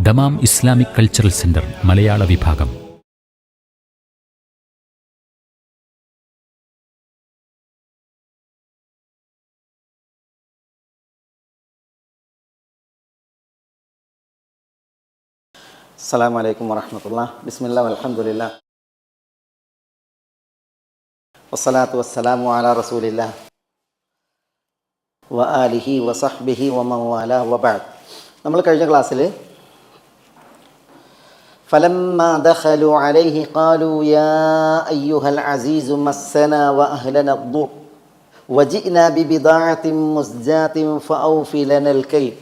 Dammam Islamic cultural centre മലയാള വിഭാഗം. അസ്സലാമു അലൈക്കും വറഹ്മത്തുള്ളാഹി. ബിസ്മില്ലാഹി വൽഹംദുലില്ലാഹ് വസ്സലാത്തു വസ്സലാമു അലാ റസൂലില്ലാഹ് വ ആലിഹി വസഹ്ബിഹി വമൻ വാലാ വബഅദ്. നമ്മൾ കഴിഞ്ഞ ക്ലാസ്സിൽ ഫലമ്മാ ദഖലു അലൈഹി ഖാലൂ യാ അയ്യുഹൽ അസീസു മസ്സനാ വ അഹ്ലനാ അദ്ദുർ വജിഅനാ ബിബിദാഅത്തിൻ മുസ്ജാത്തിൻ ഫഔഫി ലനൽ കൈൽ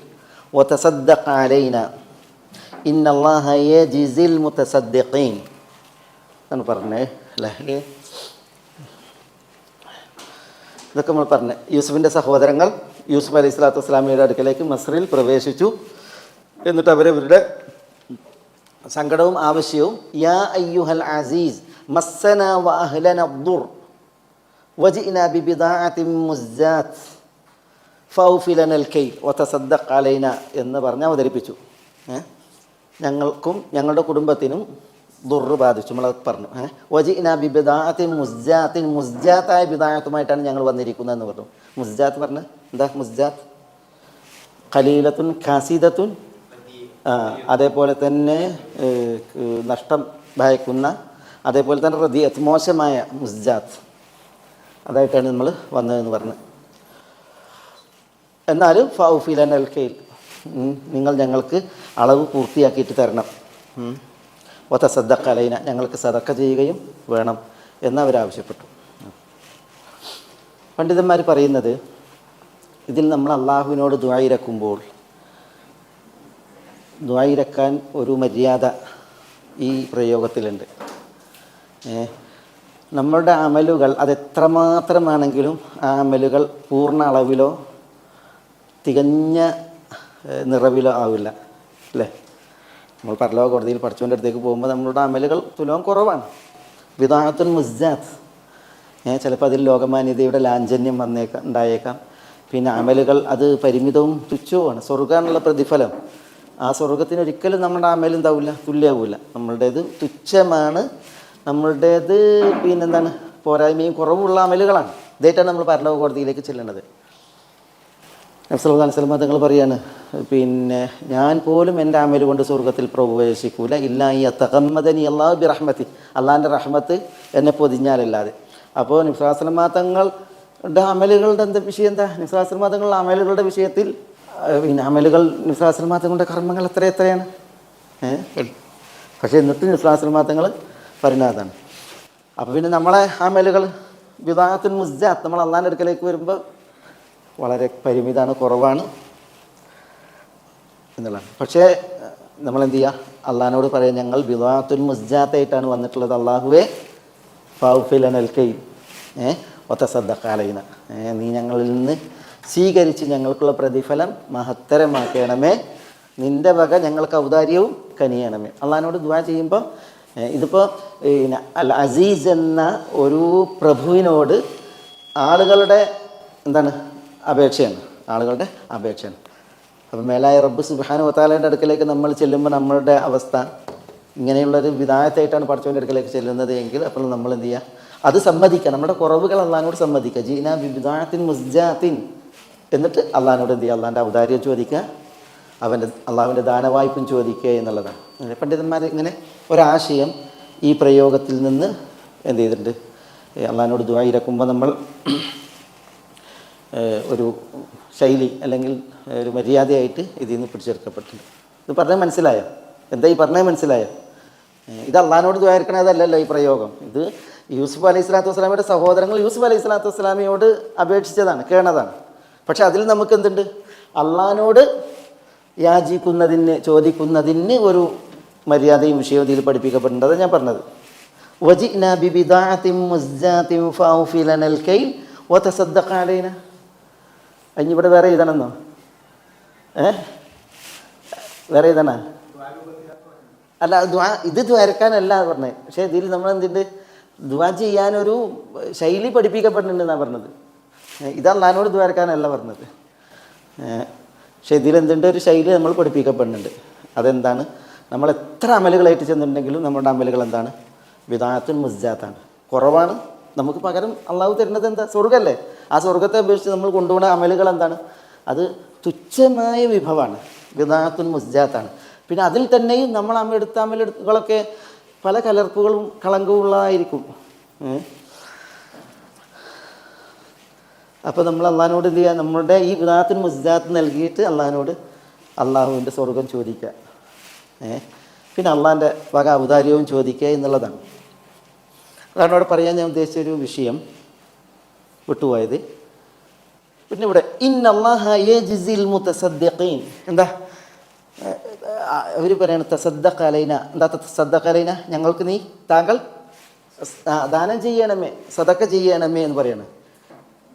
വതസദ്ദഖ് അലൈനാ ഇന്നല്ലാഹ യജ്സിൽ മുതസദ്ദിഖീൻ എന്ന് പറഞ്ഞേ അല്ലേ. ഇതൊക്കെ നമ്മൾ പറഞ്ഞു. യൂസുഫിൻ്റെ സഹോദരങ്ങൾ യൂസുഫ് അലൈഹി സ്വലാത്തു വസ്സലാമയുടെ അടുക്കലേക്ക് മസ്രിൽ പ്രവേശിച്ചു. എന്നിട്ട് അവരവരുടെ സങ്കടവും ആവശ്യവും യാ അയ്യുഹൽ അസീസ് മസ്സന വ അഹ്ലന അദ്ദുർ വജിഅനാ ബിബിദാഅത്തിൻ മുസ്ജാത്ത് ഫൗഫി ലനൽ കൈൽ വതസദ്ദഖ് അലൈനാ എന്ന് പറഞ്ഞ് അവതരിപ്പിച്ചു. ഞങ്ങൾക്കും ഞങ്ങളുടെ കുടുംബത്തിനും ദുർറ് ബാധിച്ചു. നമ്മൾ പറഞ്ഞു വജിഅനാ ബിബിദാഅത്തിൻ മുസ്ജാത്തിൻ, മുസ്ജാത്തായ ബിദാഅത്തുമായിട്ടാണ് ഞങ്ങൾ വന്നിരിക്കുന്നതെന്ന് പറഞ്ഞു. മുസ്ജാത്ത് പറഞ്ഞ് എന്താ? മുസ്ജാത്ത് ഖലീലത്തുൻ ഖാസിദത്തുൻ, അതേപോലെ തന്നെ നഷ്ടം ഭയക്കുന്ന, അതേപോലെ തന്നെ റദിയത്ത് മോശമായ മുസ്ജാത്ത്, അതായിട്ടാണ് നമ്മൾ വന്നതെന്ന് പറഞ്ഞു. എന്നാലും ഫൗഫി ലനൽ കൈൽ, നിങ്ങൾ ഞങ്ങൾക്ക് അളവ് പൂർത്തിയാക്കിയിട്ട് തരണം. വതസദ്ദഖ് അലൈന, ഞങ്ങൾക്ക് സദക്ക ചെയ്യുകയും വേണം എന്ന് അവരാവശ്യപ്പെട്ടു. പണ്ഡിതന്മാർ പറയുന്നത്, ഇതിൽ നമ്മൾ അള്ളാഹുവിനോട് ദുആയിരക്കുമ്പോൾ ദുആയിരക്കാൻ ഒരു മര്യാദ ഈ പ്രയോഗത്തിലുണ്ട്. നമ്മളുടെ അമലുകൾ അതെത്രമാത്രമാണെങ്കിലും ആ അമലുകൾ പൂർണ്ണ അളവിലോ തികഞ്ഞ നിറവിലോ ആവില്ല അല്ലേ. നമ്മൾ പരലോക കോടതിയിൽ പഠിച്ചുകൊണ്ട് അടുത്തേക്ക് പോകുമ്പോൾ നമ്മളുടെ അമലുകൾ തുലോം കുറവാണ്. ബിദാഅത്തുൻ മുസ്ജാത്ത്, ചിലപ്പോൾ അതിൽ ലോകമാന്യതയുടെ ലാഞ്ചന്യം ഉണ്ടായേക്കാം. പിന്നെ അമലുകൾ അത് പരിമിതവും തുച്ഛവുമാണ്. സ്വർഗ്ഗാനുള്ള പ്രതിഫലം, ആ സ്വർഗത്തിനൊരിക്കലും നമ്മുടെ അമൽ എന്താവില്ല, തുല്യമാവില്ല. നമ്മളുടേത് തുച്ഛമാണ്, നമ്മളുടേത് പിന്നെന്താണ് പോരായ്മയും കുറവുള്ള അമലുകളാണ്. ഇതായിട്ടാണ് നമ്മൾ പരലോക കോടതിയിലേക്ക് ചെല്ലുന്നത്. നബി സല്ലല്ലാഹു അലൈഹി വസല്ലം തങ്ങൾ പറയാണ്, പിന്നെ ഞാൻ പോലും എൻ്റെ അമൽ കൊണ്ട് സ്വർഗത്തിൽ പ്രവേശിക്കൂല ഇല്ലാ യതഗമ്മദനി അല്ലാഹു ബിറഹ്മതി, അള്ളാഹിൻ്റെ റഹ്മത്ത് എന്നെ പൊതിഞ്ഞാലല്ലാതെ. അപ്പോൾ നബി സല്ലല്ലാഹു അലൈഹി വസല്ലം തങ്ങളുടെ അമലുകളുടെ എന്താ വിഷയം എന്താ? നബി സല്ലല്ലാഹു അലൈഹി വസല്ലം തങ്ങളുടെ അമലുകളുടെ വിഷയത്തിൽ പിന്നെ അമലുകൾ നബി സല്ലല്ലാഹു അലൈഹി വസല്ലം തങ്ങളുടെ കർമ്മങ്ങൾ എത്രയാണ്. പക്ഷേ എന്നിട്ട് നബി സല്ലല്ലാഹു അലൈഹി വസല്ലം തങ്ങൾ പറയുന്നതാണ്. അപ്പോൾ പിന്നെ നമ്മളെ അമലുകൾ ബിദാഅത്തുൻ മുസ്ജാത്ത്, നമ്മൾ അള്ളാഹിൻ്റെ അടുക്കലേക്ക് വരുമ്പോൾ വളരെ പരിമിതമാണ്, കുറവാണ് എന്നുള്ളതാണ്. പക്ഷേ നമ്മളെന്ത് ചെയ്യുക? അള്ളാഹിനോട് പറയാം, ഞങ്ങൾ ബിദാഅത്തുൻ മുസ്ജാത്തായിട്ടാണ് വന്നിട്ടുള്ളത്. അള്ളാഹുവേ ഫൗഫി ലനൽ കൈൽ വതസദ്ദഖ് അലൈന, നീ ഞങ്ങളിൽ നിന്ന് സ്വീകരിച്ച് ഞങ്ങൾക്കുള്ള പ്രതിഫലം മഹത്തരമാക്കണമേ, നിൻ്റെ വക ഞങ്ങൾക്ക് ഔദാര്യവും കനിയണമേ. അള്ളാഹിനോട് ദുആ ചെയ്യുമ്പോൾ ഇതിപ്പോൾ അൽ അസീസ് എന്ന ഒരു പ്രഭുവിനോട് ആളുകളുടെ എന്താണ് അപേക്ഷയാണ്, ആളുകളുടെ അപേക്ഷയാണ്. അപ്പോൾ മേലായ റബ്ബ് സുബ്ഹാനഹു വ തആലയുടെ അടുക്കലേക്ക് നമ്മൾ ചെല്ലുമ്പോൾ നമ്മളുടെ അവസ്ഥ ഇങ്ങനെയുള്ളൊരു വിദായത്തായിട്ടാണ് പടച്ചവൻ്റെ അടുക്കലേക്ക് ചെല്ലുന്നത് എങ്കിൽ അപ്പോൾ നമ്മൾ എന്ത് ചെയ്യുക? അത് സമ്മതിക്കുക, നമ്മുടെ കുറവുകൾ അള്ളാഹിനോട് സമ്മതിക്കുക. ജീനാ ബിബിദാഅത്തിൻ മുസ്ജാത്തിൻ, എന്നിട്ട് അള്ളാഹിനോട് എന്ത് ചെയ്യുക? അള്ളാഹിൻ്റെ ഔദാര്യം ചോദിക്കുക, അള്ളാഹുവിൻ്റെ ദാനവായ്പും ചോദിക്കുക എന്നുള്ളതാണ്. പണ്ഡിതന്മാർ ഇങ്ങനെ ഒരാശയം ഈ പ്രയോഗത്തിൽ നിന്ന് എന്ത് ചെയ്തിട്ടുണ്ട്? അള്ളാഹിനോട് ദുആ ഇരക്കുമ്പോൾ നമ്മൾ ഒരു ശൈലി അല്ലെങ്കിൽ ഒരു മര്യാദയായിട്ട് ഇതിൽ നിന്ന് പിടിച്ചെടുക്കപ്പെട്ടിട്ടുണ്ട്. ഇത് പറഞ്ഞാൽ മനസ്സിലായോ? എന്താ ഈ പറഞ്ഞാൽ മനസ്സിലായോ? ഇത് അള്ളാഹിനോട് ദുആ ഇരക്കണതല്ലല്ലോ ഈ പ്രയോഗം. ഇത് യൂസുഫ് അലൈഹി സ്വലാത്തു വസ്സലാമയുടെ സഹോദരങ്ങൾ യൂസുഫ് അലൈഹി സ്വലാത്തു വസ്സലാമയോട് അപേക്ഷിച്ചതാണ്, കേണതാണ്. പക്ഷെ അതിൽ നമുക്ക് എന്തുണ്ട്? അള്ളാഹിനോട് യാചിക്കുന്നതിന്, ചോദിക്കുന്നതിന് ഒരു മര്യാദയും വിഷയവും ഇതിൽ പഠിപ്പിക്കപ്പെടേണ്ടത്. അതാണ് ഞാൻ പറഞ്ഞത്. വജിഅനാ ബിബിദാഅത്തിൻ മുസ്ജാത്തിൻ ഫൗഫി ലനൽ കൈൽ വതസദ്ദഖ് അലൈന. ഇവിടെ വേറെ എഴുതണമെന്നോ? വേറെ എഴുതണ? അല്ല, ഇത് ദ്വാരക്കാനല്ല പറഞ്ഞത്. പക്ഷേ ഇതിൽ നമ്മൾ എന്തുണ്ട്? ദുആ ചെയ്യാനൊരു ശൈലി പഠിപ്പിക്കപ്പെടുന്നുണ്ടെന്നാണ് പറഞ്ഞത്. ഇത് അള്ളാഹിനോട് ദ്വാരക്കാനല്ല പറഞ്ഞത്. പക്ഷെ ഇതിലെന്തുണ്ട്? ഒരു ശൈലി നമ്മൾ പഠിപ്പിക്കപ്പെടുന്നുണ്ട്. അതെന്താണ്? നമ്മൾ എത്ര അമലുകളായിട്ട് ചെന്നിട്ടുണ്ടെങ്കിലും നമ്മുടെ അമലുകൾ എന്താണ്? ബിദഅത്തുൻ മുസ്ജാത്താണ്, കുറവാണ്. നമുക്ക് പകരം അള്ളാഹു തരുന്നത് എന്താ? സ്വർഗ്ഗമല്ലേ. ആ സ്വർഗ്ഗത്തെ അപേക്ഷിച്ച് നമ്മൾ കൊണ്ടുപോകുന്ന അമലുകൾ എന്താണ്? അത് തുച്ഛമായ വിഭവമാണ്, ബിദഅത്തുൻ മുസ്ജാത്താണ്. പിന്നെ അതിൽ തന്നെയും നമ്മൾ എടുത്ത അമലുകളൊക്കെ പല കലർപ്പുകളും കളങ്കവും ഉള്ളതായിരിക്കും. അപ്പോൾ നമ്മൾ അള്ളാഹിനോട് എന്ത് ചെയ്യുക? നമ്മുടെ ഈ ബിദഅത്തുൻ മുസ്ജാത്ത് നൽകിയിട്ട് അള്ളാഹുവിൻ്റെ സ്വർഗം ചോദിക്കുക, പിന്നെ അള്ളാഹിൻ്റെ വക ഔദാര്യവും ചോദിക്കുക എന്നുള്ളതാണ്. അതാണ് അവിടെ പറയാൻ ഞാൻ ഉദ്ദേശിച്ചൊരു വിഷയം, വിട്ടുപോയത്. പിന്നെ ഇവിടെ ഇന്നല്ലാഹ യജ്സിൽ മുതസദ്ദിഖീൻ, എന്താ അവർ പറയാണ്? തസദ്ദഖ അലൈന. എന്താ തസദ്ദഖ അലൈന? ഞങ്ങൾക്ക് താങ്കൾ ദാനം ചെയ്യണമേ, സദഖ ചെയ്യണമേ എന്ന് പറയാണ്.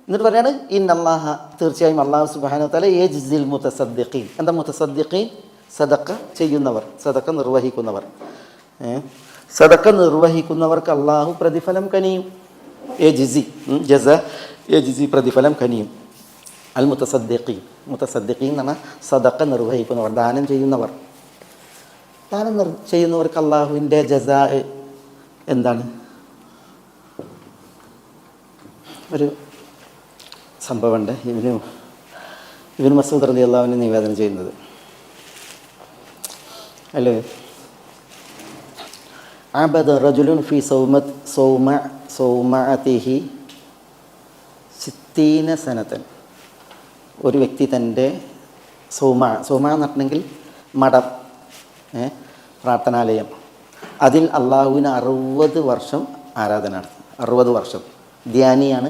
എന്നിട്ട് പറയാണ് ഇന്നല്ലാഹ, തീർച്ചയായും അല്ലാഹു സുബ്ഹാനഹു വ തആല യജ്സിൽ മുതസദ്ദിഖീൻ. എന്താ മുതസദ്ദിഖീൻ? സദഖ ചെയ്യുന്നവർ, സദഖ നിർവഹിക്കുന്നവർ. സദഖ നിർവഹിക്കുന്നവർക്ക് അള്ളാഹു പ്രതിഫലം കനിയും. യജ്സി പ്രതിഫലം കനിയും. അൽ മുതസദ്ദിഖീൻ, മുതസദ്ദിഖീൻ എന്ന് പറഞ്ഞാൽ സദഖ നിർവഹിക്കുന്നവർ, ദാനം ചെയ്യുന്നവർ. ദാനം ചെയ്യുന്നവർക്ക് അള്ളാഹുവിൻ്റെ ജസാ എന്താണ്? ഒരു സംഭവമുണ്ട്. ഇബ്നു മസ്ഊദ് റളിയല്ലാഹു അൻഹു നിവേദനം ചെയ്യുന്നത് അല്ലേ, അബദ റജുലുൻ ഫി സൗമഅതിഹി 60 സനതൻ. ഒരു വ്യക്തി തൻ്റെ സൗമ എന്ന് പറഞ്ഞിട്ടുണ്ടെങ്കിൽ മഠം, പ്രാർത്ഥനാലയം, അതിൽ അള്ളാഹുവിന് 60 വർഷം ആരാധന നടത്തി. 60 വർഷം ധ്യാനിയാണ്,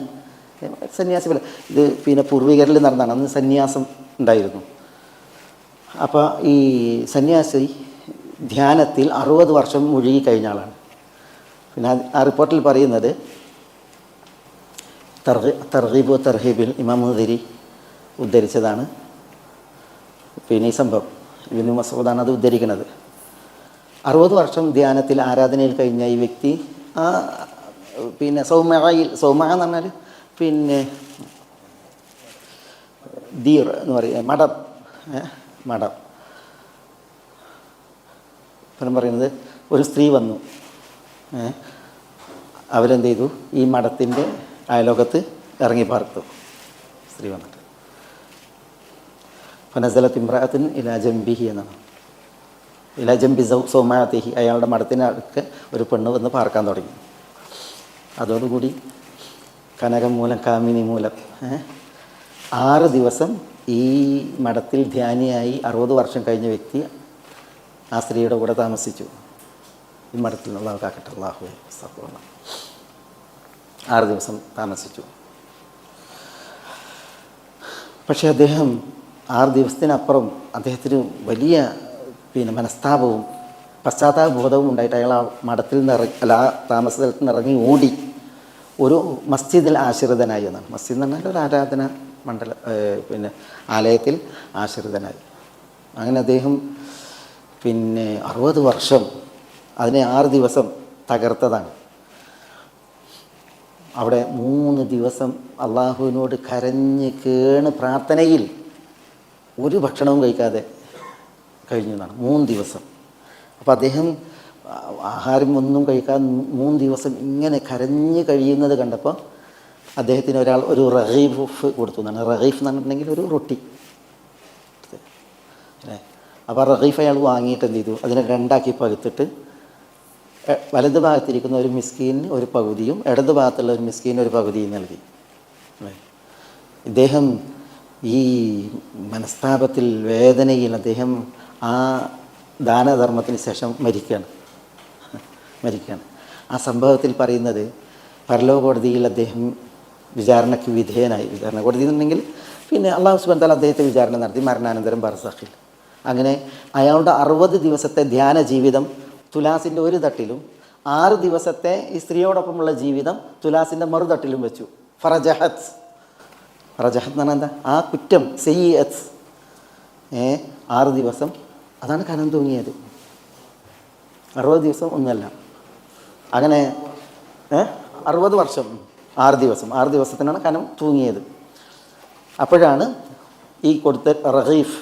സന്യാസി പോലെ. ഇത് പിന്നെ പൂർവികരിൽ നടന്നതാണ്. അന്ന് സന്യാസം ഉണ്ടായിരുന്നു. അപ്പോൾ ഈ സന്യാസി ധ്യാനത്തിൽ 60 വർഷം മുഴുകി കഴിഞ്ഞ ആളാണ്. പിന്നെ ആ റിപ്പോർട്ടിൽ പറയുന്നത് തർഗീബ് തർഹീബിൽ ഇമാം മുദ്ദരി ഉദ്ധരിച്ചതാണ്. പിന്നെ ഈ സംഭവം ഇബ്നു മസ്ഊദാണ് അത് ഉദ്ധരിക്കുന്നത്. 60 വർഷം ധ്യാനത്തിൽ ആരാധനയിൽ കഴിഞ്ഞ ഈ വ്യക്തി പിന്നെ സൗമ എന്ന് പറഞ്ഞാൽ പിന്നെ ദീർ എന്ന് പറയുക, മഠം. ഫലം പറയുന്നത് ഒരു സ്ത്രീ വന്നു, അവരെന്ത് ചെയ്തു? ഈ മഠത്തിൻ്റെ അയലോകത്ത് ഇറങ്ങി പാർത്തു. സ്ത്രീ വന്നിട്ട് ഫനസലത്ത് ഇംറഅത്തുൻ ഇലാ ജംബിഹി എന്നാണ്, ഇലാ ജംബി സൗമഅതിഹി, അയാളുടെ മഠത്തിൻ്റെ അടുക്ക് ഒരു പെണ്ണ് വന്ന് പാർക്കാൻ തുടങ്ങി. അതോടുകൂടി കനകം മൂലം കാമിനി മൂലം 6 ദിവസം ഈ മഠത്തിൽ ധ്യാനിയായി 60 വർഷം കഴിഞ്ഞ വ്യക്തി ആ സ്ത്രീയുടെ കൂടെ താമസിച്ചു. ഈ മഠത്തിൽ നിന്നുള്ള കാക്കട്ടെ അല്ലാഹുവേ, 6 ദിവസം താമസിച്ചു. പക്ഷേ അദ്ദേഹം 6 ദിവസത്തിനപ്പുറം അദ്ദേഹത്തിന് വലിയ പിന്നെ മനസ്താപവും പശ്ചാത്താപ ബോധവും ഉണ്ടായിട്ട് അയാൾ ആ മഠത്തിൽ നിന്ന് ആ താമസ സ്ഥലത്ത് നിന്ന് ഇറങ്ങി ഓടി ഒരു മസ്ജിദിൽ ആശ്രിതനായി എന്നാണ്. മസ്ജിദ് എന്ന് പറഞ്ഞാൽ ഒരു ആരാധന മണ്ഡല പിന്നെ ആലയത്തിൽ ആശ്രിതനായി. അങ്ങനെ അദ്ദേഹം പിന്നെ 60 വർഷം അതിനെ 6 ദിവസം തകർത്തതാണ്. അവിടെ 3 ദിവസം അള്ളാഹുവിനോട് കരഞ്ഞ് കേണ് പ്രാർത്ഥനയിൽ ഒരു ഭക്ഷണവും കഴിക്കാതെ കഴിഞ്ഞു എന്നാണ്. 3 ദിവസം. അപ്പോൾ അദ്ദേഹം ആഹാരം ഒന്നും കഴിക്കാതെ 3 ദിവസം ഇങ്ങനെ കരഞ്ഞ് കഴിയുന്നത് കണ്ടപ്പോൾ അദ്ദേഹത്തിന് ഒരാൾ ഒരു റഗീഫ് കൊടുത്തു എന്നാണ്. റഗീഫ് എന്ന് പറഞ്ഞിട്ടുണ്ടെങ്കിൽ ഒരു റൊട്ടി അല്ലേ. അപ്പോൾ റഗീഫ് അയാൾ വാങ്ങിയിട്ട് എന്ത് ചെയ്തു? അതിനെ 2ആക്കി പകുത്തിട്ട് വലത് ഭാഗത്തിരിക്കുന്ന ഒരു മിസ്കീന് ഒരു പകുതിയും ഇടത് ഭാഗത്തുള്ള ഒരു മിസ്കീന് ഒരു പകുതിയും നൽകി. ഇദ്ദേഹം ഈ മനസ്താപത്തിൽ വേദനയിൽ അദ്ദേഹം ആ ദാനധർമ്മത്തിന് ശേഷം മരിക്കുകയാണ്. ആ സംഭവത്തിൽ പറയുന്നത് പരലോക കോടതിയിൽ അദ്ദേഹം വിചാരണയ്ക്ക് വിധേയനായി. വിചാരണ കോടതി എന്നുണ്ടെങ്കിൽ പിന്നെ അള്ളാഹു സുബ്ഹാനഹു വ തആല അദ്ദേഹത്തെ വിചാരണ നടത്തി മരണാനന്തരം ബർസഖിൽ. അങ്ങനെ അയാളുടെ 60 ദിവസത്തെ ധ്യാന ജീവിതം തുലാസിൻ്റെ ഒരു തട്ടിലും 6 ദിവസത്തെ ഈ സ്ത്രീയോടൊപ്പമുള്ള ജീവിതം തുലാസിൻ്റെ മറുതട്ടിലും വെച്ചു. ഫറജഹത്ത് എന്ന് പറഞ്ഞാൽ എന്താ? ആ കുറ്റം സയ്യിഅത്ത് 6 ദിവസം അതാണ് കനം തൂങ്ങിയത്. 60 ദിവസം ഒന്നുമല്ല. അങ്ങനെ 60 വർഷം 6 ദിവസം 6 ദിവസത്തിനാണ് കനം തൂങ്ങിയത്. അപ്പോഴാണ് ഈ കൊടുത്ത റഗീഫ്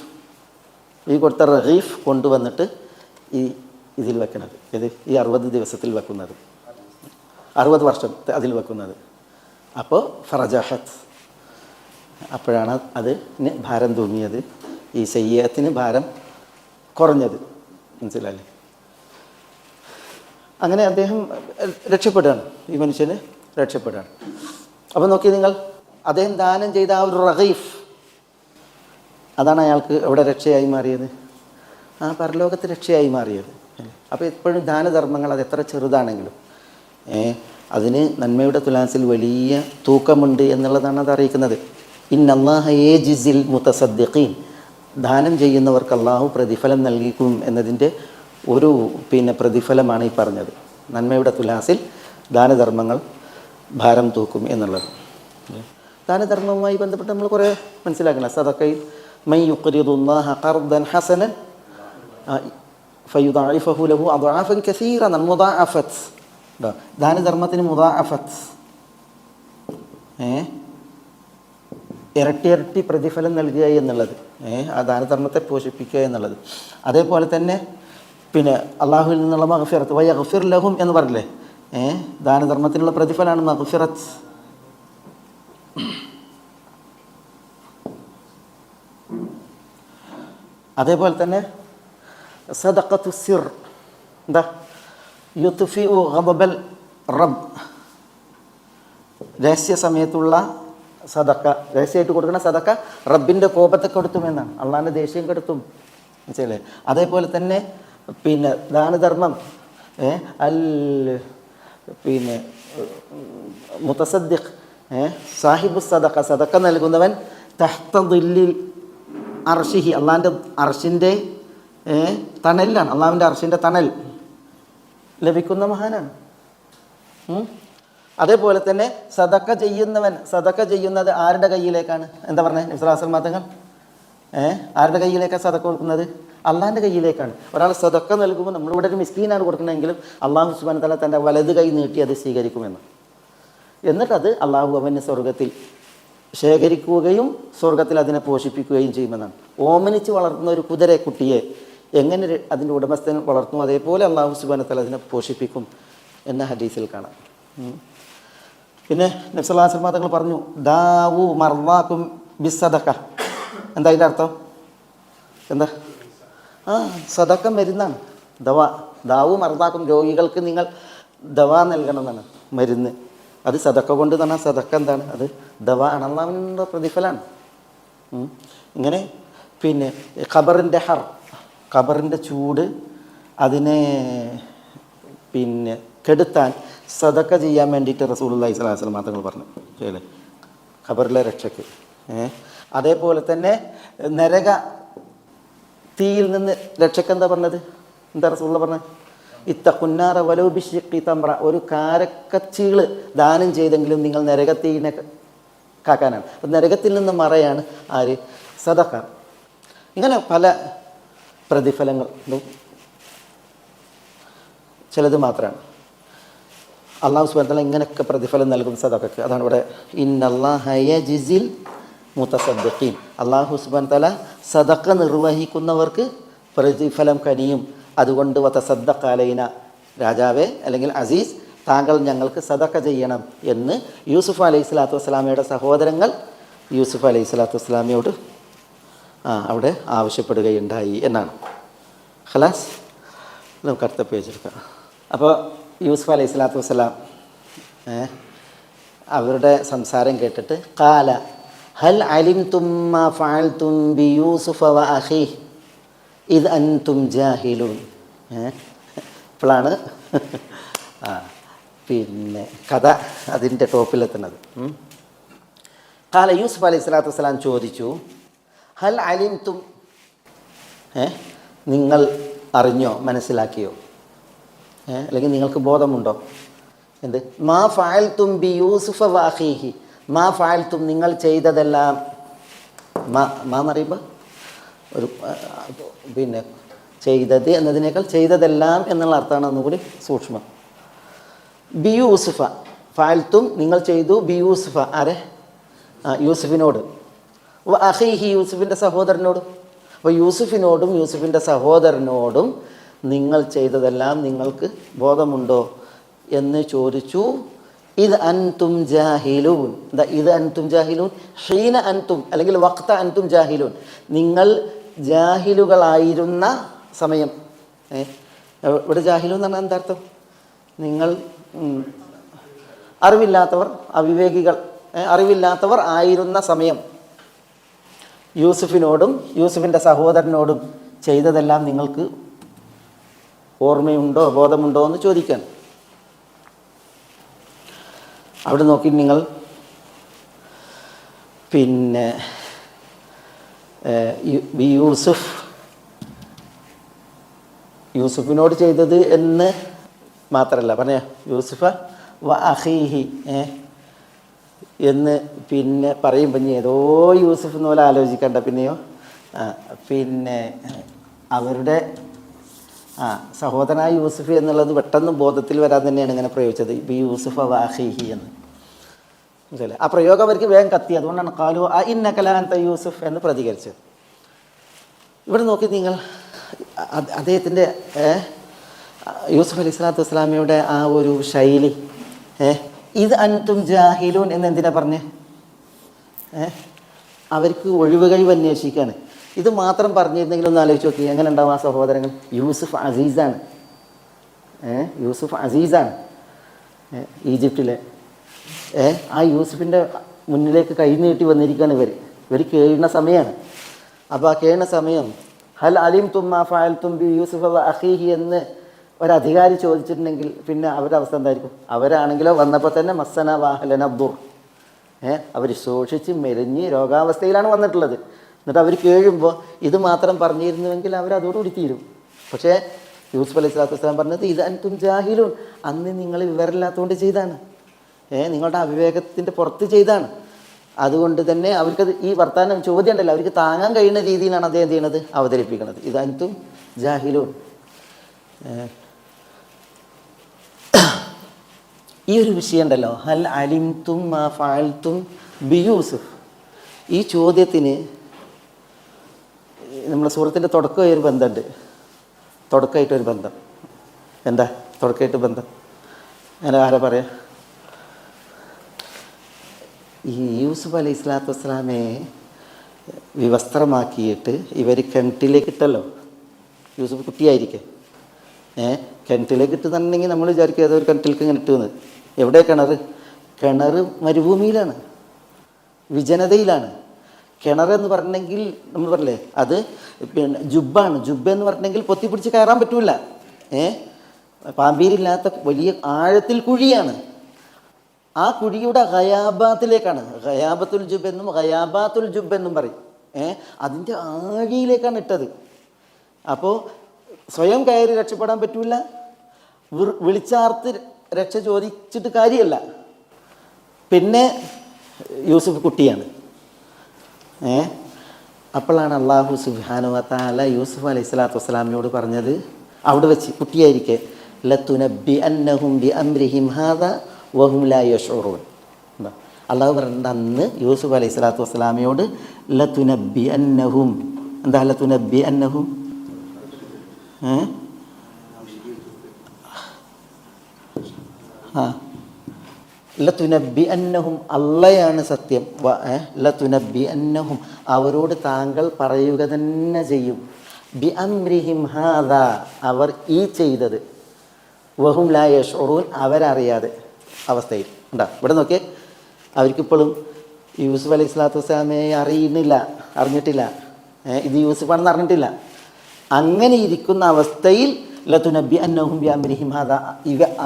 ഈ കൊടുത്ത റഹീഫ് കൊണ്ടുവന്നിട്ട് ഇതിൽ വെക്കുന്നത്, ഈ 60 ദിവസത്തിൽ വെക്കുന്നത്, 60 വർഷം അതിൽ വെക്കുന്നത്. അപ്പോൾ ഫറജഹത്ത്, അപ്പോഴാണ് അതിന് ഭാരം തൂങ്ങിയത്, ഈ സയ്യത്തിന് ഭാരം കുറഞ്ഞത്. മനസ്സിലായില്ലേ? അങ്ങനെ അദ്ദേഹം രക്ഷപ്പെടുകയാണ്, ഈ മനുഷ്യന് രക്ഷപ്പെടുകയാണ്. അപ്പോൾ നോക്കി നിങ്ങൾ, അദ്ദേഹം ദാനം ചെയ്ത ആ ഒരു റഹീഫ്, അതാണ് അയാൾക്ക് അവിടെ രക്ഷയായി മാറിയത്, ആ പരലോകത്ത് രക്ഷയായി മാറിയത്. അപ്പോൾ എപ്പോഴും ദാനധർമ്മങ്ങൾ അത് എത്ര ചെറുതാണെങ്കിലും അതിന് നന്മയുടെ തുലാസിൽ വലിയ തൂക്കമുണ്ട് എന്നുള്ളതാണ് അത് അറിയിക്കുന്നത്. ഇന്നല്ലാഹ യജിസിൽ മുതസദ്ദിഖീൻ, ദാനം ചെയ്യുന്നവർക്ക് അള്ളാഹു പ്രതിഫലം നൽകിക്കും എന്നതിൻ്റെ ഒരു പ്രതിഫലമാണ് ഈ പറഞ്ഞത്. നന്മയുടെ തുലാസിൽ ദാനധർമ്മങ്ങൾ ഭാരം തൂക്കും എന്നുള്ളത്. ദാനധർമ്മവുമായി ബന്ധപ്പെട്ട് നമ്മൾ കുറേ മനസ്സിലാക്കണം. സദഖയിൽ മൻ യുഖ്രിദുല്ലാഹ ഖർദൻ ഹസനൻ ഫയുദാഇഫഹു ലഹു അദ്ആഫൻ കസീറൻ. മുദാഅഫത്ത്, ദാനധർമ്മത്തിന് മുദാഅഫത്ത്, ഇരട്ടി പ്രതിഫലം നൽകുക എന്നുള്ളത്, ആ ദാനധർമ്മത്തെ പോഷിപ്പിക്കുക എന്നുള്ളത്. അതേപോലെ തന്നെ അള്ളാഹുവിൽ നിന്നുള്ള മഗ്ഫിറത്ത്, വയഗ്ഫിർ ലഹും എന്ന് പറഞ്ഞില്ലേ, ദാനധർമ്മത്തിനുള്ള പ്രതിഫലമാണ് മഗ്ഫിറത്ത്. അതേപോലെ തന്നെ സദഖത്തു സിർ, എന്താ, യുത്ഫിഉ ഗദബൽ റബ്ബ്, രഹസ്യ സമയത്തുള്ള സദക്ക, രഹസ്യമായിട്ട് കൊടുക്കുന്ന സദക്ക റബ്ബിൻ്റെ കോപത്തെ കെടുത്തുമെന്നാണ്, അള്ളാഹിൻ്റെ ദേഷ്യം കെടുത്തും. മനസ്സിലല്ലേ? അതേപോലെ തന്നെ ദാനധർമ്മം മുതസദ്ദിഖ്, സാഹിബു സദക്ക, സദക്ക നൽകുന്നവൻ തഹ്ത ദില്ലിൽ അർഷിഹി, അള്ളാഹിൻ്റെ അർഷിൻ്റെ തണലിലാണ്, അള്ളാഹുവിൻ്റെ അർഷിൻ്റെ തണൽ ലഭിക്കുന്ന മഹാനാണ്. അതേപോലെ തന്നെ സദക്ക ചെയ്യുന്നവൻ, സദക്ക ചെയ്യുന്നത് ആരുടെ കയ്യിലേക്കാണ്? എന്താ പറഞ്ഞത് നബി സ്വല്ലല്ലാഹു അലൈഹി വസല്ലം തങ്ങൾ? ആരുടെ കയ്യിലേക്കാണ് സദക്ക കൊടുക്കുന്നത്? അള്ളാഹിൻ്റെ കയ്യിലേക്കാണ്. ഒരാൾ സദക്ക നൽകുമ്പോൾ, നമ്മളിവിടെ ഒരു മിസ്കീനാണ് കൊടുക്കുന്നതെങ്കിലും അള്ളാഹു സുബ്ഹാനഹു വ തആല തൻ്റെ വലത് കൈ നീട്ടി അത് സ്വീകരിക്കുമെന്ന്. എന്നിട്ടത് അള്ളാഹു അവന് സ്വർഗത്തിൽ ശേഖരിക്കുകയും സ്വർഗത്തിൽ അതിനെ പോഷിപ്പിക്കുകയും ചെയ്യുമെന്നാണ്. ഓമനിച്ച് വളർത്തുന്ന ഒരു കുതിരക്കുട്ടിയെ എങ്ങനെ അതിൻ്റെ ഉടമസ്ഥൻ വളർത്തും, അതേപോലെ അള്ളാഹു സുബ്ഹാനഹു വ തആല അതിനെ പോഷിപ്പിക്കും എന്ന ഹദീസിൽ കാണാം. പിന്നെ നബി സല്ലല്ലാഹു അലൈഹി വസല്ലം തങ്ങൾ പറഞ്ഞു, ദാവു മർവാക്കും ബിസ്സദഖ. എന്താ അതിൻ്റെ അർത്ഥം? എന്താ? സദക്ക മരുന്നാണ്, ദാവു മർവാക്കും, രോഗികൾക്ക് നിങ്ങൾ ദവാ നൽകണമെന്നാണ്, മരുന്ന്. അത് സദക്ക കൊണ്ട് തന്നെ, സദക്ക എന്താണ്? അത് ദവാ ആണ്, അള്ളാഹുവിൻ്റെ പ്രതിഫലമാണ്. ഇങ്ങനെ ഖബറിൻ്റെ ഖബറിൻ്റെ ചൂട് അതിനെ കെടുത്താൻ സദക്ക ചെയ്യാൻ വേണ്ടിയിട്ട് റസൂലുള്ളാഹി സ്വല്ലല്ലാഹു അലൈഹി വസല്ലം തങ്ങൾ പറഞ്ഞു, ശരിയല്ലേ? ഖബറിലെ രക്ഷയ്ക്ക്. അതേപോലെ തന്നെ നരക തീയിൽ നിന്ന് രക്ഷയ്ക്ക് എന്താ പറഞ്ഞത്? എന്താ റസൂലുള്ള പറഞ്ഞത്? ഇത്തഖുന്നാറ വലൗ ബിശ്ശിഖി തംറ, ഒരു കാരക്കച്ചീള് ദാനം ചെയ്തെങ്കിലും നിങ്ങൾ നരകത്തീനെ കാക്കാനാണ്. അപ്പം നരകത്തിൽ നിന്ന് മറയാണ് ആര്? സദഖ. ഇങ്ങനെ പല പ്രതിഫലങ്ങൾ, ചിലത് മാത്രമാണ്. അള്ളാഹു സുബ്ഹാനഹു വ തആല ഇങ്ങനെയൊക്കെ പ്രതിഫലം നൽകും സദഖക്ക്. അതാണ് ഇവിടെ ഇന്നല്ലാഹ യജിസിൽ മുതസദ്ദിഖീൻ, അള്ളാഹു സുബ്ഹാനഹു വ തആല സദഖ നിർവഹിക്കുന്നവർക്ക് പ്രതിഫലം കനിയും. അതുകൊണ്ട് വതസദ്ദഖ അലൈന, രാജാവേ അല്ലെങ്കിൽ അസീസ്, താങ്കൾ ഞങ്ങൾക്ക് സദഖ ചെയ്യണം എന്ന് യൂസുഫ് അലൈഹി സ്വലാത്തു വസ്സലാമയുടെ സഹോദരങ്ങൾ യൂസുഫ് അലൈഹി സ്വലാത്തു വസ്സലാമയോട് അവിടെ ആവശ്യപ്പെടുകയുണ്ടായി എന്നാണ്. ഖലാസ്, നമുക്ക് അടുത്ത പേജ് എടുക്കാം. അപ്പോൾ യൂസുഫ് അലൈഹി സ്വലാത്തു വസ്സലാം അവരുടെ സംസാരം കേട്ടിട്ട് ഖാല ഹൽ അലിംതും മാ ഫഅൽതും ബി യൂസുഫ വ അഖീഹി ഇത് അൻതും ജാഹിലൂൻ. ഇപ്പോഴാണ് കഥ അതിൻ്റെ ടോപ്പിലെത്തുന്നത്. ഖാല, യൂസുഫ് അലൈഹി സ്വലാത്തു വസ്സലാം ചോദിച്ചു, ഹൽ അലിംതും, നിങ്ങൾ അറിഞ്ഞോ, മനസ്സിലാക്കിയോ, അല്ലെങ്കിൽ നിങ്ങൾക്ക് ബോധമുണ്ടോ? എന്ത്? മാ ഫഅൽതും ബി യൂസുഫ വ അഖീഹി, മാ ഫഅൽതും, നിങ്ങൾ ചെയ്തതെല്ലാം. മാ എന്ന് പറയുമ്പോൾ ഒരു ചെയ്തത് എന്നതിനേക്കാൾ ചെയ്തതെല്ലാം എന്നുള്ള അർത്ഥമാണ് ഒന്നുകൂടി സൂക്ഷ്മം. ബി യൂസുഫ, ഫഅൽതും നിങ്ങൾ ചെയ്തു, ബി യൂസുഫ, ആരെ? യൂസുഫിനോട്, വ അഖീഹി, യൂസുഫിൻ്റെ സഹോദരനോട്. അപ്പോൾ യൂസുഫിനോടും യൂസുഫിൻ്റെ സഹോദരനോടും നിങ്ങൾ ചെയ്തതെല്ലാം നിങ്ങൾക്ക് ബോധമുണ്ടോ എന്ന് ചോദിച്ചു. ഇത് അൻതും ജാഹിലൂൻ. എന്താ ഇത് അൻതും ജാഹിലൂൻ? ഹീന അൻതും അല്ലെങ്കിൽ വഖ്ത അൻതും ജാഹിലൂൻ, നിങ്ങൾ ജാഹിലുകളായിരുന്ന സമയം. ഇവിടെ ജാഹിലു എന്ന് പറഞ്ഞാൽ എന്താ അർത്ഥം? നിങ്ങൾ അറിവില്ലാത്തവർ, അവിവേകികൾ, അറിവില്ലാത്തവർ ആയിരുന്ന സമയം യൂസുഫിനോടും യൂസുഫിൻ്റെ സഹോദരനോടും ചെയ്തതെല്ലാം നിങ്ങൾക്ക് ഓർമ്മയുണ്ടോ, ബോധമുണ്ടോ എന്ന് ചോദിക്കാൻ. അവിടെ നോക്കി നിങ്ങൾ പിന്നെ യൂസുഫിനോട് ചെയ്തത് എന്ന് മാത്രമല്ല പറഞ്ഞ യൂസുഫ വ അഖീഹി എന്ന് പിന്നെ പറയുമ്പോൾ ഏതോ യൂസുഫ് എന്ന് പോലെ ആലോചിക്കണ്ട. പിന്നെയോ പിന്നെ അവരുടെ സഹോദരനായ യൂസുഫ് എന്നുള്ളത് പെട്ടെന്ന് ബോധത്തിൽ വരാൻ തന്നെയാണ് ഇങ്ങനെ പ്രയോഗിച്ചത്, ബി യൂസുഫ വ അഖീഹി എന്ന്. മനസ്സിലായി? ആ പ്രയോഗം അവർക്ക് വേഗം കത്തി. അതുകൊണ്ടാണ് ഖാലു ഇന്നക ലഅൻത യൂസുഫ് എന്ന് പ്രതികരിച്ചത്. ഇവിടെ നോക്കി നിങ്ങൾ അദ്ദേഹത്തിൻ്റെ യൂസുഫ് അലൈഹി സ്വലാത്തു വസ്സലാമയുടെ ആ ഒരു ശൈലി. ഇത് അൻതും ജാഹിലൂൻ എന്നെന്തിനാ പറഞ്ഞേ? അവർക്ക് ഒഴിവ് കഴിവ് അന്വേഷിക്കുകയാണ്. ഇത് മാത്രം പറഞ്ഞിരുന്നെങ്കിൽ ഒന്ന് ആലോചിച്ച് നോക്കി എങ്ങനെ ഉണ്ടാവും ആ സഹോദരങ്ങൾ. യൂസുഫ് അസീസാണ്, യൂസുഫ് അസീസാണ് ഈജിപ്തിലെ. ആ യൂസുഫിൻ്റെ മുന്നിലേക്ക് കൈ നീട്ടി വന്നിരിക്കുകയാണ് ഇവർ കേഴുന്ന സമയമാണ്. അപ്പോൾ ആ കേഴുന്ന സമയം ഹൽ അലിം തുമ്മ ഫഅൽ തുംബി യൂസുഫ് വ അഖീഹി എന്ന് ഒരധികാരി ചോദിച്ചിട്ടുണ്ടെങ്കിൽ പിന്നെ അവരുടെ അവസ്ഥ എന്തായിരിക്കും? അവരാണെങ്കിലോ വന്നപ്പോൾ തന്നെ മസ്സന വാഹലന ദുർ, അവർ ശോഷിച്ച് മെലിഞ്ഞ് രോഗാവസ്ഥയിലാണ് വന്നിട്ടുള്ളത്. എന്നിട്ട് അവർ കേഴുമ്പോൾ ഇത് മാത്രം പറഞ്ഞിരുന്നുവെങ്കിൽ അവരതോടുകൂടി തീരും. പക്ഷേ യൂസുഫ് അലൈഹി സ്വലാത്തു വസ്സലാം പറഞ്ഞത് ഇത് അൻതും ജാഹിലൂൻ, അന്ന് നിങ്ങൾ വിവരമില്ലാത്തതുകൊണ്ട് ചെയ്താണ്, നിങ്ങളുടെ അവിവേകത്തിൻ്റെ പുറത്ത് ചെയ്താണ്. അതുകൊണ്ട് തന്നെ അവർക്കത് ഈ വർത്താനം ചോദ്യം ഉണ്ടല്ലോ അവർക്ക് താങ്ങാൻ കഴിയുന്ന രീതിയിലാണ് അദ്ദേഹം ചെയ്യണത്, അവതരിപ്പിക്കുന്നത്. ഇത് അൻതും ജാഹിലൂൻ. ഈ ഒരു വിഷയം ഉണ്ടല്ലോ, ഹൽ അലിംതും മാ ഫഅൽതും ബി യൂസുഫ്, ഈ ചോദ്യത്തിന് നമ്മുടെ സൂറത്തിൻ്റെ തുടക്കമായൊരു ബന്ധമുണ്ട്. തുടക്കമായിട്ടൊരു ബന്ധം. എന്താ തുടക്കമായിട്ട് ബന്ധം? അങ്ങനെ ആരാ പറയാ? ഈ യൂസുഫ് അലൈഹി സ്വലാത്തു വസ്സലാമെ വിവസ്ത്രമാക്കിയിട്ട് ഇവർ കിണറ്റിലേക്ക് ഇട്ടല്ലോ. യൂസുഫ് കുട്ടിയായിരിക്കെ കിണറ്റിലേക്ക് ഇട്ടുന്നുണ്ടെങ്കിൽ നമ്മൾ വിചാരിക്കുക ഏതൊരു കിണറ്റിലേക്ക് ഇങ്ങനെ ഇട്ടുന്നത്. എവിടെ കിണർ? കിണർ മരുഭൂമിയിലാണ്, വിജനതയിലാണ്. കിണറെന്ന് പറഞ്ഞെങ്കിൽ നമ്മൾ പറഞ്ഞില്ലേ അത് പിന്നെ ജുബ്ബാണ്. ജുബ്ബ എന്ന് പറഞ്ഞെങ്കിൽ പൊത്തിപ്പിടിച്ച് കയറാൻ പറ്റൂല. പാമ്പീരില്ലാത്ത വലിയ ആഴത്തിൽ കുഴിയാണ്. ആ കുഴിയുടെ ഖയാബാത്തിലേക്കാണ്, ഖയാബത്തുൽ ജുബ് എന്നും ഖയാബാത്തുൽ ജുബ് എന്നും പറയും. അതിൻ്റെ ആഴിയിലേക്കാണ് ഇട്ടത്. അപ്പോൾ സ്വയം കയറി രക്ഷപ്പെടാൻ പറ്റൂല, വിളിച്ചാർത്ത് രക്ഷ ചോദിച്ചിട്ട് കാര്യമല്ല. പിന്നെ യൂസുഫ് കുട്ടിയാണ്. അപ്പോഴാണ് അള്ളാഹു സുബ്ഹാനഹു വ തആല യൂസുഫ് അലൈഹി സ്വലാത്തു വസ്സലാമിനോട് പറഞ്ഞത്, അവിടെ വെച്ച് കുട്ടിയായിരിക്കെ, ലതുനബ്ബി അന്നഹും ബി അംരിഹിം ഹാദാ വഹും ലാ യശ്ഉറൂൻ. അള്ളാഹു പറഞ്ഞിട്ട് അന്ന് യൂസുഫ് അലൈഹി സ്വലാത്തു വസ്സലാമിയോട് ലതുനബ്ബി അന്നഹും, എന്താ ലതുനബ്ബി അന്നഹും? ലതുനബ്ബി അന്നഹും, അള്ളയാണ് സത്യം. ലതുനബ്ബി അന്നഹും, അവരോട് താങ്കൾ പറയുക തന്നെ ചെയ്യും. ബി അംരിഹിം ഹാദാ, അവർ ഈ ചെയ്തത്. വഹും ലാ യശ്ഉറൂൻ, അവരറിയാതെ അവസ്ഥയിൽ ഉണ്ടാ. ഇവിടെ നോക്കിയേ, അവർക്കിപ്പോഴും യൂസുഫ് അലൈഹി സ്വലാത്തു വസ്സലാമെ അറിഞ്ഞിട്ടില്ല, ഇത് യൂസുഫാണെന്ന് അറിഞ്ഞിട്ടില്ല. അങ്ങനെ ഇരിക്കുന്ന അവസ്ഥയിൽ ലതുനബ്ബി അന്നഹും ബി അംരിഹിം ഹാദാ,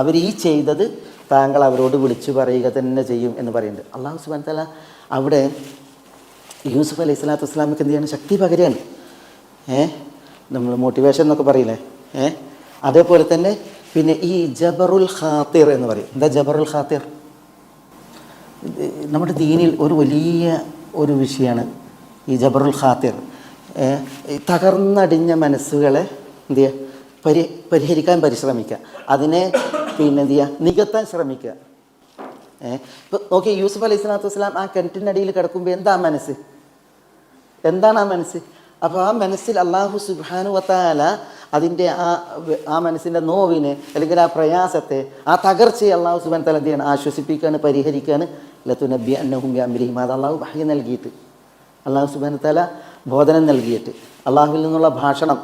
അവർ ഈ ചെയ്തത് താങ്കൾ അവരോട് വിളിച്ചു പറയുക തന്നെ ചെയ്യും എന്ന് പറയുന്നുണ്ട്. അല്ലാഹു സുബ്ഹാനഹു വ തആല അവിടെ യൂസുഫ് അലൈഹി സ്വലാത്തു വസ്സലാമക്ക് എന്ത് ചെയ്യണം? ശക്തി പകരുകയാണ്. നമ്മൾ മോട്ടിവേഷൻ എന്നൊക്കെ പറയില്ലേ, അതേപോലെ തന്നെ പിന്നെ ഈ ജബറുൽ ഖാത്തിർ എന്ന് പറയും. എന്താ ജബറുൽ ഖാത്തിർ? നമ്മുടെ ദീനിൽ ഒരു വലിയ ഒരു വിഷയമാണ് ഈ ജബറുൽ ഖാത്തിർ. തകർന്നടിഞ്ഞ മനസ്സുകളെ എന്ത് ചെയ്യുക? പരിഹരിക്കാൻ പരിശ്രമിക്കുക, അതിനെ പിന്നെ എന്ത് ചെയ്യുക? നികത്താൻ ശ്രമിക്കുക. ഇപ്പോൾ നോക്കി, യൂസുഫ് അലൈഹി സ്വലാത്തു വസ്സലാം ആ കിണറ്റിനടിയിൽ കിടക്കുമ്പോൾ എന്താ മനസ്സ്? എന്താണ് ആ മനസ്സ്? അപ്പോൾ ആ മനസ്സിൽ അള്ളാഹു സുബ്ഹാനഹു വ തആല അതിൻ്റെ ആ മനസ്സിൻ്റെ നോവിനെ അല്ലെങ്കിൽ ആ പ്രയാസത്തെ ആ തകർച്ചയെ അള്ളാഹു സുബ്ഹാനഹു വ തആല എന്ത് ചെയ്യാണ്? ആശ്വസിപ്പിക്കുകയാണ്, പരിഹരിക്കുകയാണ്. ലതുനബ്ബി അന്നഹും ബിഅംരിഹിം, അത് അള്ളാഹു വഹ്യ് നൽകിയിട്ട്, അള്ളാഹു സുബ്ഹാനഹു വ തആല ബോധനം നൽകിയിട്ട്, അള്ളാഹുവിൽ നിന്നുള്ള ഭാഷണം.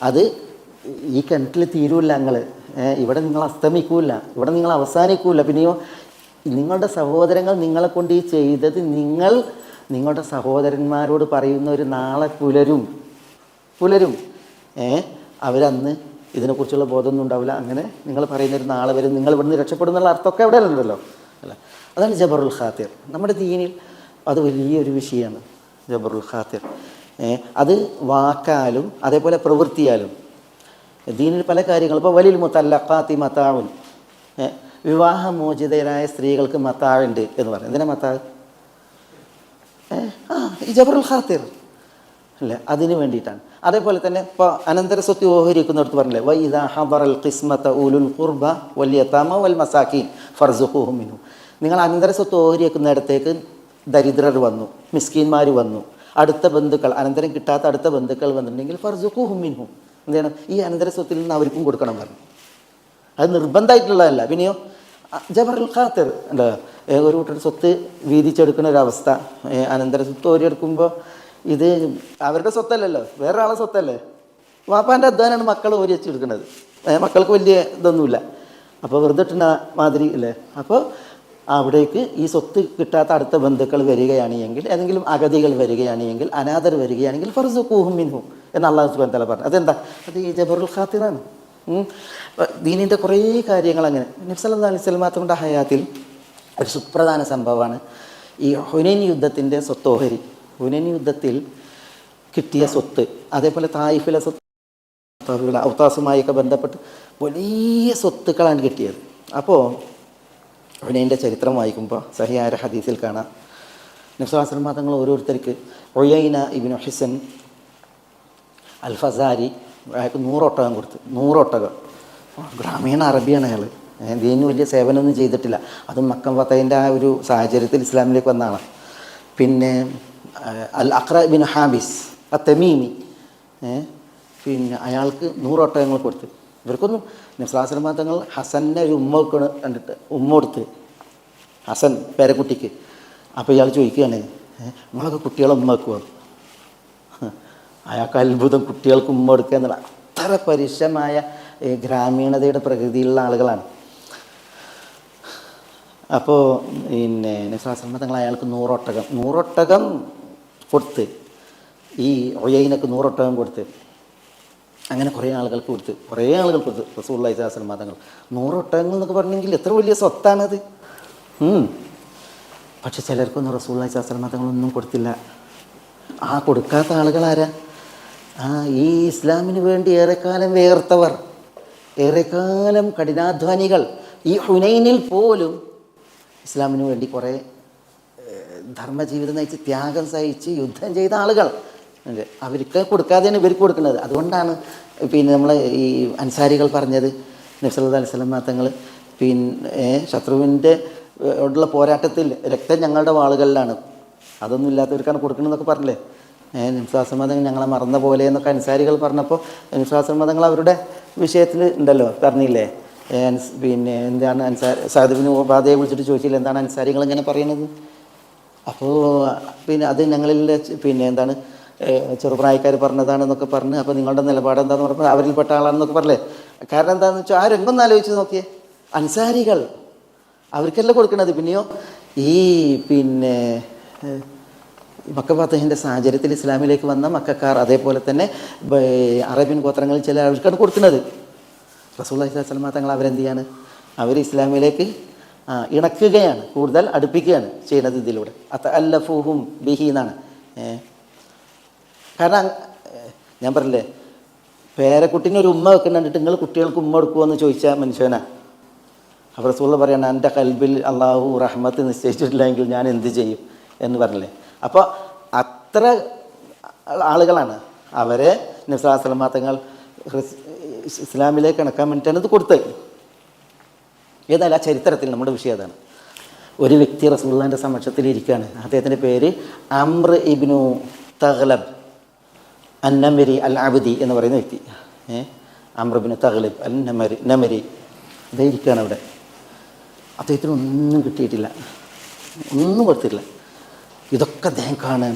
അത് ഈ കിണറ്റിൽ തീരൂല്ല, നിങ്ങൾ ഇവിടെ നിങ്ങൾ അസ്തമിക്കൂല, ഇവിടെ നിങ്ങൾ അവസാനിക്കൂല. പിന്നെയോ നിങ്ങളുടെ സഹോദരങ്ങൾ നിങ്ങളെ കൊണ്ട് ഈ ചെയ്തത് നിങ്ങളുടെ സഹോദരന്മാരോട് പറയുന്ന ഒരു നാളെ പുലരും അവരന്ന് ഇതിനെക്കുറിച്ചുള്ള ബോധമൊന്നും ഉണ്ടാവില്ല. അങ്ങനെ നിങ്ങൾ പറയുന്നൊരു നാളെ വരും, നിങ്ങൾ ഇവിടുന്ന് രക്ഷപ്പെടുന്നുള്ള അർത്ഥമൊക്കെ അവിടെ ഉണ്ടല്ലോ അല്ല. അതാണ് ജബറുൽ ഖാത്തിർ. നമ്മുടെ ദീനിൽ അത് വലിയൊരു വിഷയമാണ് ജബറുൽ ഖാത്തിർ. അത് വാക്കാലും അതേപോലെ പ്രവൃത്തിയാലും ദീനിൽ പല കാര്യങ്ങളും. ഇപ്പോൾ വലിൽ മുതല്ലഖാത്തി മതാഉൻ, വിവാഹമോചിതരായ സ്ത്രീകൾക്ക് മതാഉണ്ട് എന്ന് പറയും. എന്തിനാ മതാഉ? ഈ ജബറുൽ ഖാത്തിർ അല്ലേ, അതിന് വേണ്ടിയിട്ടാണ്. അതേപോലെ തന്നെ ഇപ്പോൾ അനന്തര സ്വത്ത് ഓഹരിക്കുന്നിടത്ത് പറഞ്ഞില്ലേ, വഇദാ ഹദറൽ ഖിസ്മത ഉലുൽ ഖുർബ വൽ യതാമ വൽ മസാകീൻ ഫർസുഖൂഹും മിൻഹു. നിങ്ങൾ അനന്തര സ്വത്ത് ഓഹരിക്കുന്നിടത്തേക്ക് ദരിദ്രർ വന്നു, മിസ്കീന്മാർ വന്നു, അടുത്ത ബന്ധുക്കൾ, അനന്തരം കിട്ടാത്ത അടുത്ത ബന്ധുക്കൾ വന്നിട്ടുണ്ടെങ്കിൽ ഫർസുഖൂഹും മിൻഹു, എന്ത് ചെയ്യണം? ഈ അനന്തര സ്വത്തിൽ നിന്ന് അവർക്കും കൊടുക്കണം പറഞ്ഞു. അത് നിർബന്ധമായിട്ടുള്ളതല്ല. പിന്നെയോ ജബറുൽ ഖാത്തിർ എന്താ, ഒരു കൂട്ടർ സ്വത്ത് വീതിച്ചെടുക്കുന്ന ഒരവസ്ഥ. അനന്തര സ്വത്ത് ഓരിയെടുക്കുമ്പോൾ ഇത് അവരുടെ സ്വത്തല്ലല്ലോ, വേറൊരാളെ സ്വത്തല്ലേ. വാപ്പാൻ്റെ അധ്വാനമാണ് മക്കൾ ഓരി വെച്ചെടുക്കുന്നത്. മക്കൾക്ക് വലിയ ഇതൊന്നുമില്ല, അപ്പോൾ വെറുതെ ഇട്ടുന്ന മാതിരി അല്ലേ. അപ്പോൾ അവിടേക്ക് ഈ സ്വത്ത് കിട്ടാത്ത അടുത്ത ബന്ധുക്കൾ വരികയാണെങ്കിൽ, ഏതെങ്കിലും അഗതികൾ വരികയാണെങ്കിൽ, അനാഥർ വരികയാണെങ്കിൽ ഫർസുഖൂഹും മിൻഹു എന്ന് അല്ലാഹു സുബ്ഹാനഹു വ തആല പറഞ്ഞു. അതെന്താ? അത് ഈ ജബറുൽ ഖാത്തിറാണ്. ദീനിൻ്റെ കുറേ കാര്യങ്ങൾ അങ്ങനെ. നബി സല്ലല്ലാഹു അലൈഹി വസല്ലം തങ്ങളുടെ ഹയാത്തിൽ ഒരു സുപ്രധാന സംഭവമാണ് ഈ ഹുനൈൻ യുദ്ധത്തിൻ്റെ സ്വത്തോഹരി. ഹുനൈൻ യുദ്ധത്തിൽ കിട്ടിയ സ്വത്ത്, അതേപോലെ തായിഫിലെ സ്വത്ത്, ഔത്താസുമായൊക്കെ ബന്ധപ്പെട്ട് വലിയ സ്വത്തുക്കളാണ് കിട്ടിയത്. അപ്പോൾ ഹുനൈൻ്റെ ചരിത്രം വായിക്കുമ്പോൾ സഹിയായ ഹദീസിൽ കാണാം, നബി സല്ലല്ലാഹു അലൈഹി വസല്ലം തങ്ങൾ ഓരോരുത്തർക്ക് ഉയൈന ഇബ്നു ഹിസൻ അൽ ഫസാരി അയാൾക്ക് 100 ഒട്ടകം കൊടുത്ത്. 100 ഒട്ടകം. ഗ്രാമീണ അറബിയാണ് അയാൾ. ദീനിന് വലിയ സേവനമൊന്നും ചെയ്തിട്ടില്ല. അതും മക്കം ഫതഹിൻ്റെ ആ ഒരു സാഹചര്യത്തിൽ ഇസ്ലാമിലേക്ക് വന്നതാണ്. പിന്നെ അൽ അഖ്റ ബിൻ ഹാബിസ് തമീമി, പിന്നെ അയാൾക്ക് 100 ഒട്ടകങ്ങൾ കൊടുത്ത്. ഇവർക്കൊന്നും നബി സല്ലല്ലാഹു അലൈഹി വസല്ലം തങ്ങൾ ഹസനെ ഒരു കണ്ടിട്ട് ഉമ്മ കൊടുത്ത്, ഹസൻ പേരക്കുട്ടിക്ക്. അപ്പോൾ ഇയാൾ ചോദിക്കുകയാണ്, നിങ്ങളൊക്കെ കുട്ടികളെ ഉമ്മ വെക്കുമോ? അയാൾക്ക് അത്ഭുതം, കുട്ടികൾക്ക് ഉമ്മ കൊടുക്കുക എന്നുള്ള. അത്ര പരുഷമായ ഗ്രാമീണതയുടെ പ്രകൃതിയിലുള്ള ആളുകളാണ്. അപ്പോൾ പിന്നെ നബി സല്ലല്ലാഹു അലൈഹി വസല്ലം തങ്ങൾ അയാൾക്ക് 100 ഒട്ടകം കൊടുത്ത്, ഈ ഉയൈനക്ക് 100 ഒട്ടകം കൊടുത്ത്, അങ്ങനെ കുറേ ആളുകൾക്ക് കൊടുത്ത് റസൂലുള്ളാഹി സ്വല്ലല്ലാഹു അലൈഹി വസല്ലം തങ്ങൾ 100 ഒട്ടകങ്ങൾ എന്നൊക്കെ പറഞ്ഞെങ്കിൽ എത്ര വലിയ സ്വത്താണത്. പക്ഷെ ചിലർക്കൊന്നും റസൂലുള്ളാഹി സ്വല്ലല്ലാഹു അലൈഹി വസല്ലം തങ്ങളൊന്നും കൊടുത്തില്ല. ആ കൊടുക്കാത്ത ആളുകളാരാ? ഈ ഇസ്ലാമിന് വേണ്ടി ഏറെക്കാലം വേർത്തവർ, ഏറെക്കാലം കഠിനാധ്വാനികൾ. ഈ ഹുനൈനിൽ പോലും ഇസ്ലാമിന് വേണ്ടി കുറേ ധർമ്മജീവിതം നയിച്ച് ത്യാഗം സഹിച്ച് യുദ്ധം ചെയ്ത ആളുകൾ അല്ലേ, അവർക്ക് കൊടുക്കാതെയാണ് ഇവർക്ക് കൊടുക്കുന്നത്. അതുകൊണ്ടാണ് പിന്നെ നമ്മൾ ഈ അൻസാരികൾ പറഞ്ഞത്, നബി സല്ലല്ലാഹു അലൈഹി വസല്ലം തങ്ങൾ പിന്നെ ശത്രുവിൻ്റെ ഉള്ള പോരാട്ടത്തിൽ രക്തം ഞങ്ങളുടെ വാളുകളിലാണ്, അതൊന്നും ഇല്ലാത്തവർക്കാണ് കൊടുക്കണമെന്നൊക്കെ പറഞ്ഞില്ലേ. നിംസാസമതങ്ങൾ ഞങ്ങളെ മറന്ന പോലെ എന്നൊക്കെ അൻസാരികൾ പറഞ്ഞപ്പോൾ നിംസാസമതങ്ങൾ അവരുടെ വിഷയത്തിൽ ഉണ്ടല്ലോ, പറഞ്ഞില്ലേ. പിന്നെ എന്താണ് സാദിബിന് ഉപാധയെ വിളിച്ചിട്ട് ചോദിച്ചില്ല, എന്താണ് അൻസാരികൾ ഇങ്ങനെ പറയുന്നത്? അപ്പോൾ പിന്നെ അത് ഞങ്ങളിൽ പിന്നെ എന്താണ് ചെറുപ്രായക്കാർ പറഞ്ഞതാണെന്നൊക്കെ പറഞ്ഞ്, അപ്പോൾ നിങ്ങളുടെ നിലപാട് എന്താണെന്ന് പറഞ്ഞപ്പോൾ അവരിൽപ്പെട്ട ആളാണെന്നൊക്കെ പറഞ്ഞില്ലേ. കാരണം എന്താണെന്ന് വെച്ചാൽ ആ രംഗം ഒന്ന് ആലോചിച്ച് നോക്കിയേ. അൻസാരികൾ അവർക്കല്ല കൊടുക്കണത്. പിന്നെയോ ഈ പിന്നെ മക്ക ഫതഹിൻ്റെ സാഹചര്യത്തിൽ ഇസ്ലാമിലേക്ക് വന്ന മക്കാർ, അതേപോലെ തന്നെ അറേബ്യൻ ഗോത്രങ്ങളിൽ ചില അവർക്കാണ് കൊടുക്കുന്നത്. റസൂലുള്ളാഹി സ്വല്ലല്ലാഹു അലൈഹി വസല്ലം തങ്ങൾ അവരെന്ത് ചെയ്യാണ്? അവർ ഇസ്ലാമിലേക്ക് ഇണക്കുകയാണ്, കൂടുതൽ അടുപ്പിക്കുകയാണ് ചെയ്യുന്നത് ഇതിലൂടെ. അത്തഅല്ലഫൂഹും ബിഹി എന്നാണ്. കാരണം ഞാൻ പറഞ്ഞില്ലേ, പേരക്കുട്ടീനെ ഒരു ഉമ്മ വെക്കുന്നുണ്ടിട്ട് നിങ്ങൾ കുട്ടികൾക്ക് ഉമ്മ എടുക്കുമോ എന്ന് ചോദിച്ചാൽ മനുഷ്യനാ. അപ്പോൾ റസൂലുള്ളാഹി പറയാണ്, എൻ്റെ കൽബിൽ അള്ളാഹു റഹ്മത്ത് നിശ്ചയിച്ചിട്ടില്ലെങ്കിൽ ഞാൻ എന്ത് ചെയ്യും എന്ന് പറഞ്ഞില്ലേ. അപ്പോൾ അത്ര ആളുകളാണ് അവരെ നബി സല്ലല്ലാഹു അലൈഹി വസല്ലം തങ്ങൾ ഇസ്ലാമിലേക്ക് ഇണക്കാൻ വേണ്ടിയിട്ടാണ് ഇത് കൊടുത്തത്. ഏതായാലും ആ ചരിത്രത്തിൽ നമ്മുടെ വിഷയം അതാണ്. ഒരു വ്യക്തി റസൂലുള്ളാഹിൻ്റെ സമക്ഷത്തിൽ ഇരിക്കുകയാണ്. അദ്ദേഹത്തിൻ്റെ പേര് അംർ ഇബ്നു തഗ്ലബ്. അന്നമരി അൽ അബ്ദി എന്ന് പറയുന്ന വ്യക്തി, അംറുബ്നു തഗ്ലിബ് അൽ നമരി ഇതായിരിക്കുകയാണ് അവിടെ. അദ്ദേഹത്തിന് ഒന്നും കിട്ടിയിട്ടില്ല, ഒന്നും കൊടുത്തിട്ടില്ല. ഇതൊക്കെ അദ്ദേഹം കാണാൻ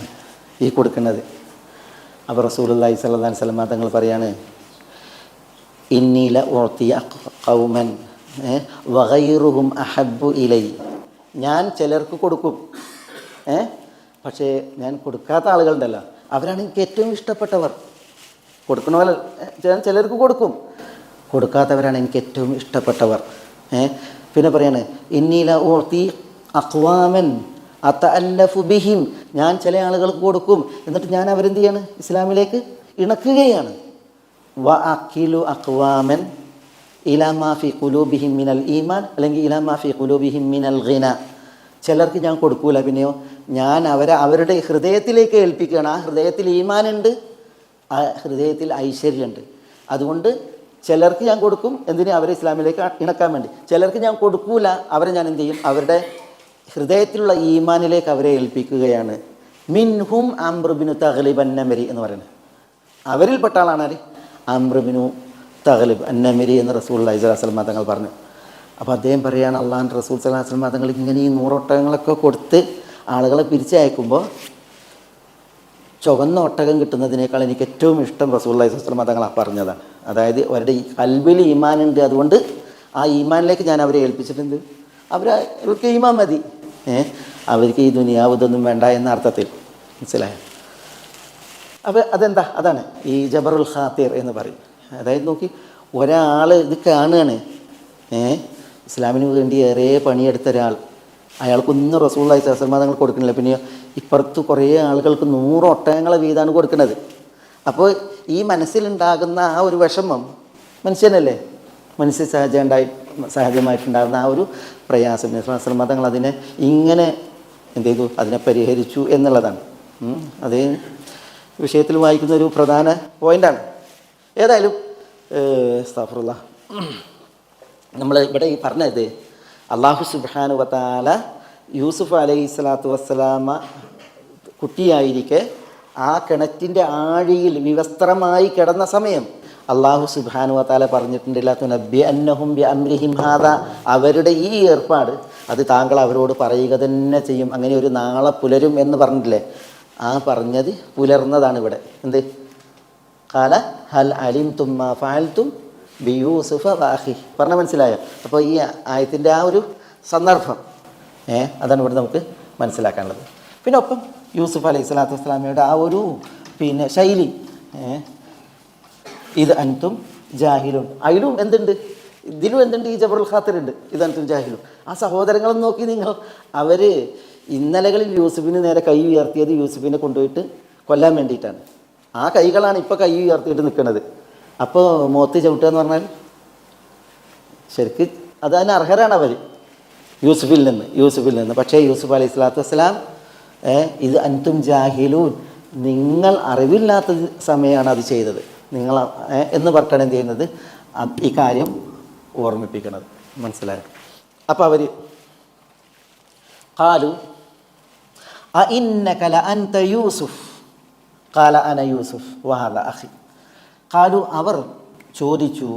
ഈ കൊടുക്കുന്നത്. അപ്പോൾ റസൂലുള്ളാഹി സ്വല്ലല്ലാഹു അലൈഹി വസല്ലം തങ്ങൾ പറയാണ്, ഇന്നീല ഉഅ്തിയ ഖൗമൻ വഗൈറുഹും അഹബ്ബു ഇലൈ. ഞാൻ ചിലർക്ക് കൊടുക്കും, പക്ഷേ ഞാൻ കൊടുക്കാത്ത ആളുകളുണ്ടല്ലോ, അവരാണ് എനിക്ക് ഏറ്റവും ഇഷ്ടപ്പെട്ടവർ. കൊടുക്കണ പോലെ ഞാൻ ചിലർക്ക് കൊടുക്കും, കൊടുക്കാത്തവരാണ് എനിക്ക് ഏറ്റവും ഇഷ്ടപ്പെട്ടവർ. പിന്നെ പറയാണ്, ഇന്നീല ഉഅ്തി അഖ്വാമൻ അതഅല്ലഫു ബിഹിം. ഞാൻ ചില ആളുകൾക്ക് കൊടുക്കും, എന്നിട്ട് ഞാൻ അവരെന്ത് ചെയ്യാണ്? ഇസ്ലാമിലേക്ക് ഇണക്കുകയാണ്. വ അഖിലു അഖ്വാമൻ ഇലാ മാ ഫി ഖുലൂബിഹിം മിനൽ ഈമാൻ, അല്ലെങ്കിൽ ഇലാ മാ ഫി ഖുലൂബിഹിം മിനൽ ഗിന. ചിലർക്ക് ഞാൻ കൊടുക്കൂല, പിന്നെയോ ഞാൻ അവരുടെ ഹൃദയത്തിലേക്ക് ഏൽപ്പിക്കുകയാണ്. ആ ഹൃദയത്തിൽ ഈമാനുണ്ട്, ആ ഹൃദയത്തിൽ ഐശ്വര്യമുണ്ട്. അതുകൊണ്ട് ചിലർക്ക് ഞാൻ കൊടുക്കും, എന്തിന്? അവരെ ഇസ്ലാമിലേക്ക് ഇണക്കാൻ വേണ്ടി. ചിലർക്ക് ഞാൻ കൊടുക്കൂല, അവരെ ഞാൻ എന്ത് ചെയ്യും? അവരുടെ ഹൃദയത്തിലുള്ള ഈമാനിലേക്ക് അവരെ ഏൽപ്പിക്കുകയാണ്. മിൻഹും അംറുബ്നു തഗ്ലിബ് അന്നമരി എന്ന് പറയുന്നത്. അവരിൽപ്പെട്ട ആളാണ് ആര്? അംറുബ്നു തഗ്ലിബ് അന്നമരി എന്ന് റസൂലുള്ളാഹി സ്വല്ലല്ലാഹു അലൈഹി വസല്ലം തങ്ങൾ പറഞ്ഞു. അപ്പോൾ അദ്ദേഹം പറയുകയാണ്, അള്ളാഹുവിൻ്റെ റസൂൽ സ്വല്ലല്ലാഹു അലൈഹി വസല്ലം തങ്ങൾ ഇങ്ങനെ ഈ 100 ഒട്ടകങ്ങളൊക്കെ കൊടുത്ത് ആളുകളെ പിരിച്ചയക്കുമ്പോൾ ചുവന്ന ഒട്ടകം കിട്ടുന്നതിനേക്കാൾ എനിക്ക് ഏറ്റവും ഇഷ്ടം റസൂലുള്ളാഹി സ്വല്ലല്ലാഹു അലൈഹി വസല്ലം തങ്ങൾ പറഞ്ഞതാണ്. അതായത് അവരുടെ ഈ കൽബിൽ ഈമാനുണ്ട്, അതുകൊണ്ട് ആ ഈമാനിലേക്ക് ഞാൻ അവരെ ഏൽപ്പിച്ചിട്ടുണ്ട്. അവർക്ക് ഈമാൻ മതി, അവർക്ക് ഈ ദുനിയാവ് ഇതൊന്നും വേണ്ട എന്ന അർത്ഥത്തിൽ. മനസ്സിലായോ? അപ്പോൾ അതെന്താ? അതാണ് ഈ ജബറുൽ ഖാത്തിർ എന്ന് പറയും. അതായത് നോക്കി, ഒരാൾ ഇത് കാണുകയാണ്, ഇസ്ലാമിന് വേണ്ടി ഏറെ പണിയെടുത്ത ഒരാൾ, അയാൾക്കൊന്നും റസൂലുള്ളാഹി സ്വല്ലല്ലാഹു അലൈഹി വസല്ലം തങ്ങൾ കൊടുക്കണില്ല. പിന്നെ ഇപ്പുറത്ത് കുറേ ആളുകൾക്ക് 100 ഒട്ടകങ്ങളെ വീതമാണ് കൊടുക്കുന്നത്. അപ്പോൾ ഈ മനസ്സിലുണ്ടാകുന്ന ആ ഒരു വിഷമം, മനുഷ്യനല്ലേ, മനുഷ്യ സഹജമായിട്ടുണ്ടാകുന്ന ആ ഒരു പ്രയാസം തങ്ങൾ അതിനെ ഇങ്ങനെ എന്ത് ചെയ്തു? അതിനെ പരിഹരിച്ചു എന്നുള്ളതാണ്. അതേ വിഷയത്തിൽ വായിക്കുന്ന ഒരു പ്രധാന പോയിൻ്റാണ്. ഏതായാലും അസ്തഗ്ഫിറുല്ലാഹ്, നമ്മൾ ഇവിടെ ഈ പറഞ്ഞത് അല്ലാഹു സുബ്ഹാനഹു വ തആല യൂസുഫ് അലൈഹിസ്സലാത്തു വസ്സലാമ കുട്ടിയായിരിക്കെ ആ കിണറ്റിൻ്റെ ആഴിയിൽ വിവസ്ത്രമായി കിടന്ന സമയം അല്ലാഹു സുബ്ഹാനഹു വ തആല പറഞ്ഞിട്ടുണ്ട്, ലാ തുനബ്ബി അന്നഹും ബി അംരിഹിം ഹാദാ. അവരുടെ ഈ ഏർപ്പാട് അത് താങ്കൾ അവരോട് പറയുക തന്നെ ചെയ്യും. അങ്ങനെ ഒരു നാളെ പുലരും എന്ന് പറഞ്ഞിട്ടില്ലേ? ആ പറഞ്ഞത് പുലർന്നതാണ് ഇവിടെ. എന്ത്? ഖാല ഹൽ അലിംതും മാ ഫഅൽതും ബി യൂസുഫ വഅഖി. പറഞ്ഞ മനസ്സിലായോ? അപ്പോൾ ഈ ആയത്തിൻ്റെ ആ ഒരു സന്ദർഭം അതാണ് ഇവിടെ നമുക്ക് മനസ്സിലാക്കാനുള്ളത്. പിന്നെ ഒപ്പം യൂസുഫ് അലൈഹി സ്വലാത്തു വസ്സലാമയുടെ ആ ഒരു ശൈലി, ഇത് അൻതും ജാഹിലുൻ. അതിലും എന്തുണ്ട്? ഇതിലും എന്തുണ്ട്? ഈ ജബറുൽ ഖാത്തിർ ഉണ്ട്. ഇത് അൻതും ജാഹിലുൻ. ആ സഹോദരങ്ങളും നോക്കി നിങ്ങൾ, അവർ ഇന്നലകളിൽ യൂസുഫിന് നേരെ കൈ ഉയർത്തിയത് യൂസുഫിനെ കൊണ്ടുപോയിട്ട് കൊല്ലാൻ വേണ്ടിയിട്ടാണ്. ആ കൈകളാണ് ഇപ്പോൾ കൈ ഉയർത്തിയിട്ട് നിൽക്കുന്നത്. അപ്പോൾ മോത്ത് ചവിട്ടുക എന്ന് പറഞ്ഞാൽ ശരിക്ക് അതിന് അർഹരാണ് അവർ യൂസുഫിൽ നിന്ന്. പക്ഷേ യൂസുഫ് അലൈഹി സ്വലാത്തു വസ്സലാം ഇത് അൻതും ജാഹിലൂൻ, നിങ്ങൾ അറിവില്ലാത്ത സമയമാണ് അത് ചെയ്തത്, നിങ്ങൾ എന്ന് പറഞ്ഞാണ് എന്ത് ചെയ്യുന്നത്? ഈ കാര്യം ഓർമ്മിപ്പിക്കുന്നത്. മനസ്സിലായോ? അപ്പോൾ അവർ ഖാലു അഇന്നക ലഅൻത യൂസുഫ് ഖാല അന യൂസുഫ് വഹാദാ അഖി. ഖാലു അവർ ചോദിച്ചു,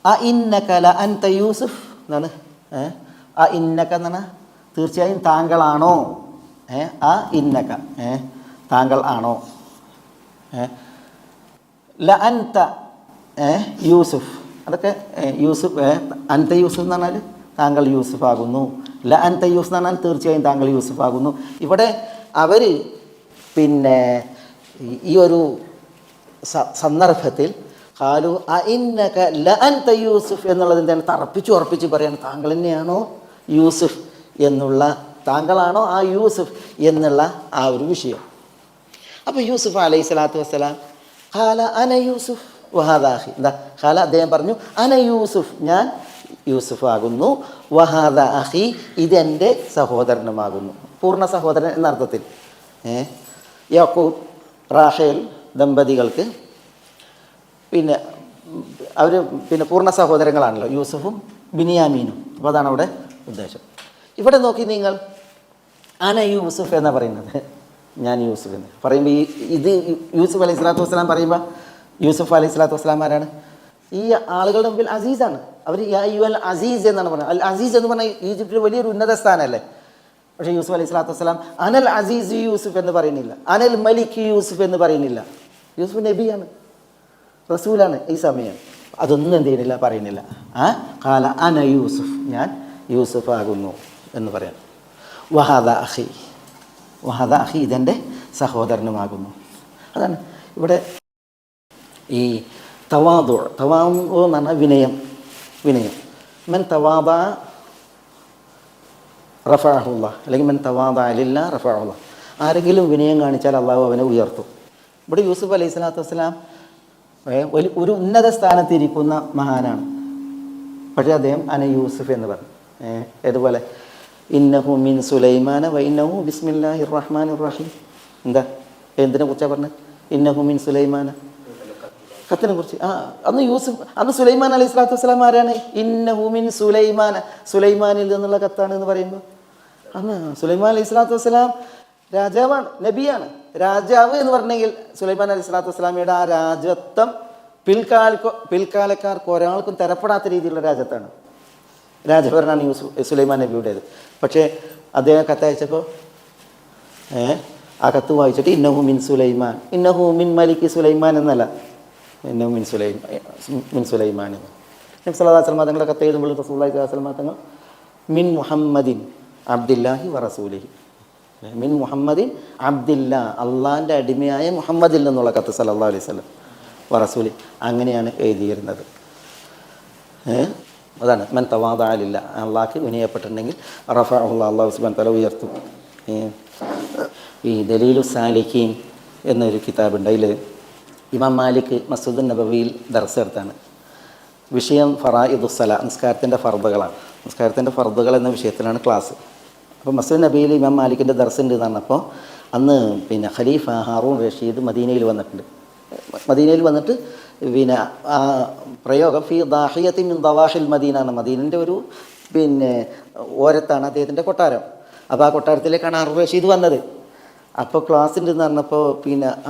അഇന്നക ലഅൻത യൂസുഫ് എന്നാണ്. അഇന്നക എന്നാണ് തീർച്ചയായും താങ്കളാണോ? അഇന്നക താങ്കൾ ആണോ? ലഅൻത യൂസുഫ്, അതൊക്കെ യൂസുഫ്. അൻത യൂസുഫ് എന്ന് പറഞ്ഞാൽ താങ്കൾ യൂസുഫ് ആകുന്നു. ലഅൻത യൂസുഫ് എന്ന് പറഞ്ഞാൽ തീർച്ചയായും താങ്കൾ യൂസുഫ് ആകുന്നു. ഇവിടെ അവർ ഈ ഒരു സന്ദർഭത്തിൽ ഖാലു അഇന്നക ലഅൻത യൂസുഫ് എന്നുള്ളതിൻ്റെ ഉറപ്പിച്ച് പറയാണ്, താങ്കൾ തന്നെയാണോ യൂസുഫ് എന്നുള്ള, താങ്കളാണോ ആ യൂസുഫ് എന്നുള്ള ആ ഒരു വിഷയം. അപ്പോൾ യൂസുഫ് അലൈഹി സ്വലാത്തു വസ്സലാം ഖാല അന യൂസുഫ് വഹാദാ അഖി. എന്താ ഖാല? അദ്ദേഹം പറഞ്ഞു, അന യൂസുഫ്, ഞാൻ യൂസുഫ് ആകുന്നു, വഹാദാ അഖി, ഇതെൻ്റെ സഹോദരനുമാകുന്നു. പൂർണ്ണ സഹോദരൻ എന്ന അർത്ഥത്തിൽ. യാക്കൂബ് റാഹേൽ ദമ്പതികൾക്ക് അവർ പൂർണ്ണ സഹോദരങ്ങളാണല്ലോ, യൂസുഫും ബിനിയാമീനും. അപ്പോൾ അതാണ് അവിടെ ഉദ്ദേശം. ഇവിടെ നോക്കി നിങ്ങൾ, അന യൂസുഫ് എന്ന് പറയുന്നത് ഞാൻ യൂസുഫ് എന്ന് പറയുമ്പോൾ ഇത് യൂസുഫ് അലൈഹി സ്വലാത്തു വസ്സലാം പറയുമ്പോൾ യൂസുഫ് അലൈഹി സ്വലാത്തു വസ്സലാം ആരാണ്? ഈ ആളുകളുടെ മുമ്പിൽ അസീസാണ്. അവർ യാ അയ്യുൽ അസീസ് എന്നാണ് പറയുന്നത്. അൽ അസീസ് എന്ന് പറഞ്ഞാൽ ഈജിപ്തിൽ വലിയൊരു ഉന്നത സ്ഥാനമല്ലേ. പക്ഷേ യൂസുഫ് അലൈഹി സ്വലാത്തു വസ്സലാം അനൽ അസീസ് യൂസുഫ് എന്ന് പറയുന്നില്ല, അനൽ മലിക് യൂസുഫ് എന്ന് പറയുന്നില്ല. യൂസുഫ് നബിയാണ്, റസൂലാണ്. ഈ സമയം അതൊന്നും എന്ത് ചെയ്യുന്നില്ല, പറയുന്നില്ല. കാല അന യൂസുഫ്, ഞാൻ യൂസുഫ് ആകുന്നു എന്ന് പറയാം. വഹാദ അഖി, വഹാദ അഖി, ഇതെൻ്റെ സഹോദരനുമാകുന്നു. അതാണ് ഇവിടെ ഈ തവാദു. തവാദു എന്ന് പറഞ്ഞാൽ വിനയം. വിനയം. മൻ തവാദ റഫഅഹുല്ല, അല്ലെങ്കിൽ മൻ തവാദ ലില്ല റഫഅഹുല്ല. ആരെങ്കിലും വിനയം കാണിച്ചാൽ അള്ളാഹു അവനെ ഉയർത്തും. ഇവിടെ യൂസുഫ് അലൈഹി സ്വലാത്തു വസ്സലാം ഒരു ഉന്നത സ്ഥാനത്തിരിക്കുന്ന മഹാനാണ്. പക്ഷേ അദ്ദേഹം അന യൂസുഫ് എന്ന് പറഞ്ഞു. ഏതുപോലെ ഇന്നഹു മിൻ സുലൈമാന വ ഇന്നഹു ബിസ്മില്ലാഹിർ റഹ്മാനിർ റഹീം. എന്താ, എന്തിനെ കുറിച്ചാണ് പറഞ്ഞത്? ഇന്നഹു മിൻ സുലൈമാന, കത്തിനെ കുറിച്ച്. അന്ന് യൂസുഫ്, അന്ന് സുലൈമാൻ അലൈഹി സ്വലാത്തു വസ്സലാം ആരാണ്? ഇന്നഹു മിൻ സുലൈമാന, സുലൈമാനിൽ നിന്നുള്ള കത്താണ് എന്ന് പറയുമ്പോൾ അന്ന് സുലൈമാൻ അലൈഹി സ്വലാത്തു വസ്സലാം രാജാവാണ്, നബിയാണ്. രാജാവ് എന്ന് പറഞ്ഞെങ്കിൽ സുലൈമാൻ അലൈഹി സ്വലാത്തു വസ്സലാമയുടെ ആ രാജത്വം പിൽക്കാലക്കാർക്ക് ഒരാൾക്കും തരപ്പെടാത്ത രീതിയിലുള്ള രാജ്യത്താണ്, രാജഭരണമാണ് സുലൈമാൻ നബിയുടേത്. പക്ഷേ അദ്ദേഹം കത്തയച്ചപ്പോൾ ആ കത്ത് വായിച്ചിട്ട് ഇന്നഹു മിൻ സുലൈമാൻ, ഇന്നഹു മിൻ മലിക് സുലൈമാൻ എന്നല്ല, ഇന്നഹു മിൻ സുലൈമാൻ എന്ന്. നബി സല്ലല്ലാഹു അലൈഹി വസല്ലം തങ്ങളുടെ കത്ത് എഴുതുമ്പോൾ റസൂലുള്ളാഹി സ്വല്ലല്ലാഹു അലൈഹി വസല്ലം തങ്ങൾ മിൻ മുഹമ്മദിൻ അബ്ദില്ലാഹി വ റസൂലിഹി, മിൻ മുഹമ്മദിൻ അബ്ദില്ലാ, അള്ളാഹിൻ്റെ അടിമയായ മുഹമ്മദിൽ നിന്നുള്ള കത്ത് സല്ലല്ലാഹു അലൈഹി വസല്ലം വ റസൂലി, അങ്ങനെയാണ് എഴുതിയിരുന്നത്. അതാണ് മൻ തവാദഅ ലില്ല, അള്ളാഹ്ക്ക് വിനയപ്പെട്ടിട്ടുണ്ടെങ്കിൽ റഫഅഹുല്ലാഹ്, അള്ളാഹു സുബ്ഹാനഹു വ തആല ഉയർത്തും. ഈ ദലീലു സാലിഖീൻ എന്നൊരു കിതാബുണ്ട്. അതിൽ ഇമാം മാലിക് മസ്ജിദുൻ നബവിയിൽ ദർസ് എടുത്താണ്. വിഷയം ഫറായിദുസ്സലാ, നിസ്കാരത്തിൻ്റെ ഫർദുകളാണ്. നിസ്കാരത്തിൻ്റെ ഫർദുകൾ എന്ന വിഷയത്തിലാണ് ക്ലാസ്. അപ്പോൾ മസ്ജിദ് നബിയിൽ ഇമാം മാലിക്കിൻ്റെ ദർസ് ഉണ്ട് എന്ന് പറഞ്ഞപ്പോൾ അന്ന് ഖലീഫ ഹാറൂൺ റഷീദ് മദീനയിൽ വന്നിട്ടുണ്ട്. മദീനയിൽ വന്നിട്ട് ആ പ്രയോഗം ഫി ദാഹിയത്തി മിൻ ദവാഹിൽ മദീന ആണ്. മദീനൻ്റെ ഒരു ഓരത്താണ് അദ്ദേഹത്തിൻ്റെ കൊട്ടാരം. അപ്പോൾ ആ കൊട്ടാരത്തിലേക്കാണ് ഹാറൂൺ റഷീദ് വന്നത്. അപ്പോൾ ക്ലാസ്സിൻ്റെ എന്ന് പറഞ്ഞപ്പോൾ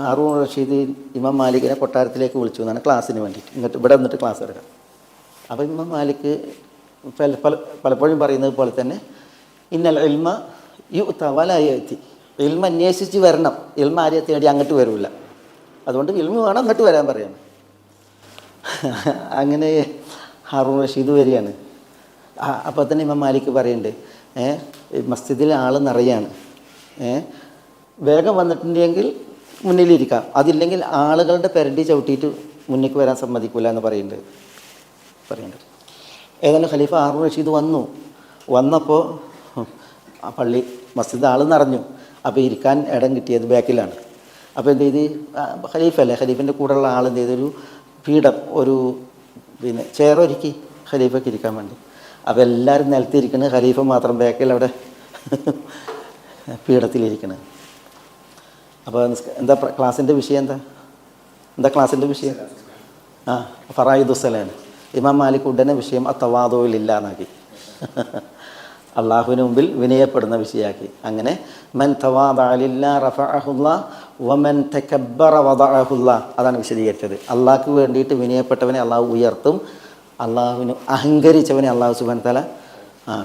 ഹാറൂൺ റഷീദ് ഇമാം മാലിക്കിനെ കൊട്ടാരത്തിലേക്ക് വിളിച്ചു എന്നാണ് ക്ലാസ്സിന് വേണ്ടിയിട്ട്. ഇങ്ങോട്ട് ഇവിടെ വന്നിട്ട് ക്ലാസ് എടുക്കാം. അപ്പോൾ ഇമാം മാലിക് പലപ്പോഴും പറയുന്നത് പോലെ തന്നെ ഇന്നൽ ഇൽമ യുഅ്ത വലാ യഅതി, ഇൽമ അന്വേഷിച്ച് വരണം, ഇൽമ ആരെയും തേടി അങ്ങോട്ട് വരില്ല. അതുകൊണ്ട് ഇൽമ വേണം, അങ്ങോട്ട് വരാൻ പറയാണ്. അങ്ങനെ ഹാറൂൺ റഷീദ് വരികയാണ്. അപ്പോൾ തന്നെ ഇമാം മാലിക് പറയുന്നുണ്ട്, മസ്ജിദിൽ ആൾ നിറയാണ്, വേഗം വന്നിട്ടുണ്ടെങ്കിൽ മുന്നിലിരിക്കാം, അതില്ലെങ്കിൽ ആളുകളുടെ പെരടി ചവിട്ടിയിട്ട് മുന്നിലേക്ക് വരാൻ സമ്മതിക്കില്ല എന്ന് പറയുന്നുണ്ട്. ഏതായാലും ഖലീഫ ഹാറൂൺ റഷീദ് വന്നപ്പോൾ ആ പള്ളി മസ്ജിദ് ആൾ നിറഞ്ഞു. അപ്പോൾ ഇരിക്കാൻ ഇടം കിട്ടിയത് ബാക്കിലാണ്. അപ്പോൾ എന്ത് ചെയ്ത്, ഖലീഫല്ലേ, ഖലീഫിൻ്റെ കൂടെയുള്ള ആൾ എന്ത് ചെയ്തൊരു പീഠം, ഒരു ചെയറൊരുക്കി ഖലീഫയ്ക്ക് ഇരിക്കാൻ വേണ്ടി. അപ്പോൾ എല്ലാവരും നിലത്തിരിക്കുന്നത്, ഖലീഫ മാത്രം ബാക്കിൽ അവിടെ പീഠത്തിലിരിക്കുന്നത്. അപ്പോൾ എന്താ ക്ലാസ്സിൻ്റെ വിഷയം? എന്താ ക്ലാസ്സിൻ്റെ വിഷയം? ഫറായിദുസ്സലാണ്. ഇമാം മാലിക് ഉടനെ വിഷയം തവാദുഇല്ല എന്നാക്കി, അള്ളാഹുവിന് മുമ്പിൽ വിനയപ്പെടുന്ന വിഷയമാക്കി. അങ്ങനെ മൻ തവാദഅ ലില്ലാ റഫഅഹുല്ലാഹ് വമൻ തകബ്ബറ വദഅഹുല്ലാഹ്, അതാണ് വിശദീകരിച്ചത്. അള്ളാഹ്ക്ക് വേണ്ടിയിട്ട് വിനയപ്പെട്ടവനെ അള്ളാഹു ഉയർത്തും, അള്ളാഹുവിന് അഹങ്കരിച്ചവനെ അള്ളാഹു സുബ്ഹാനഹു വ തആല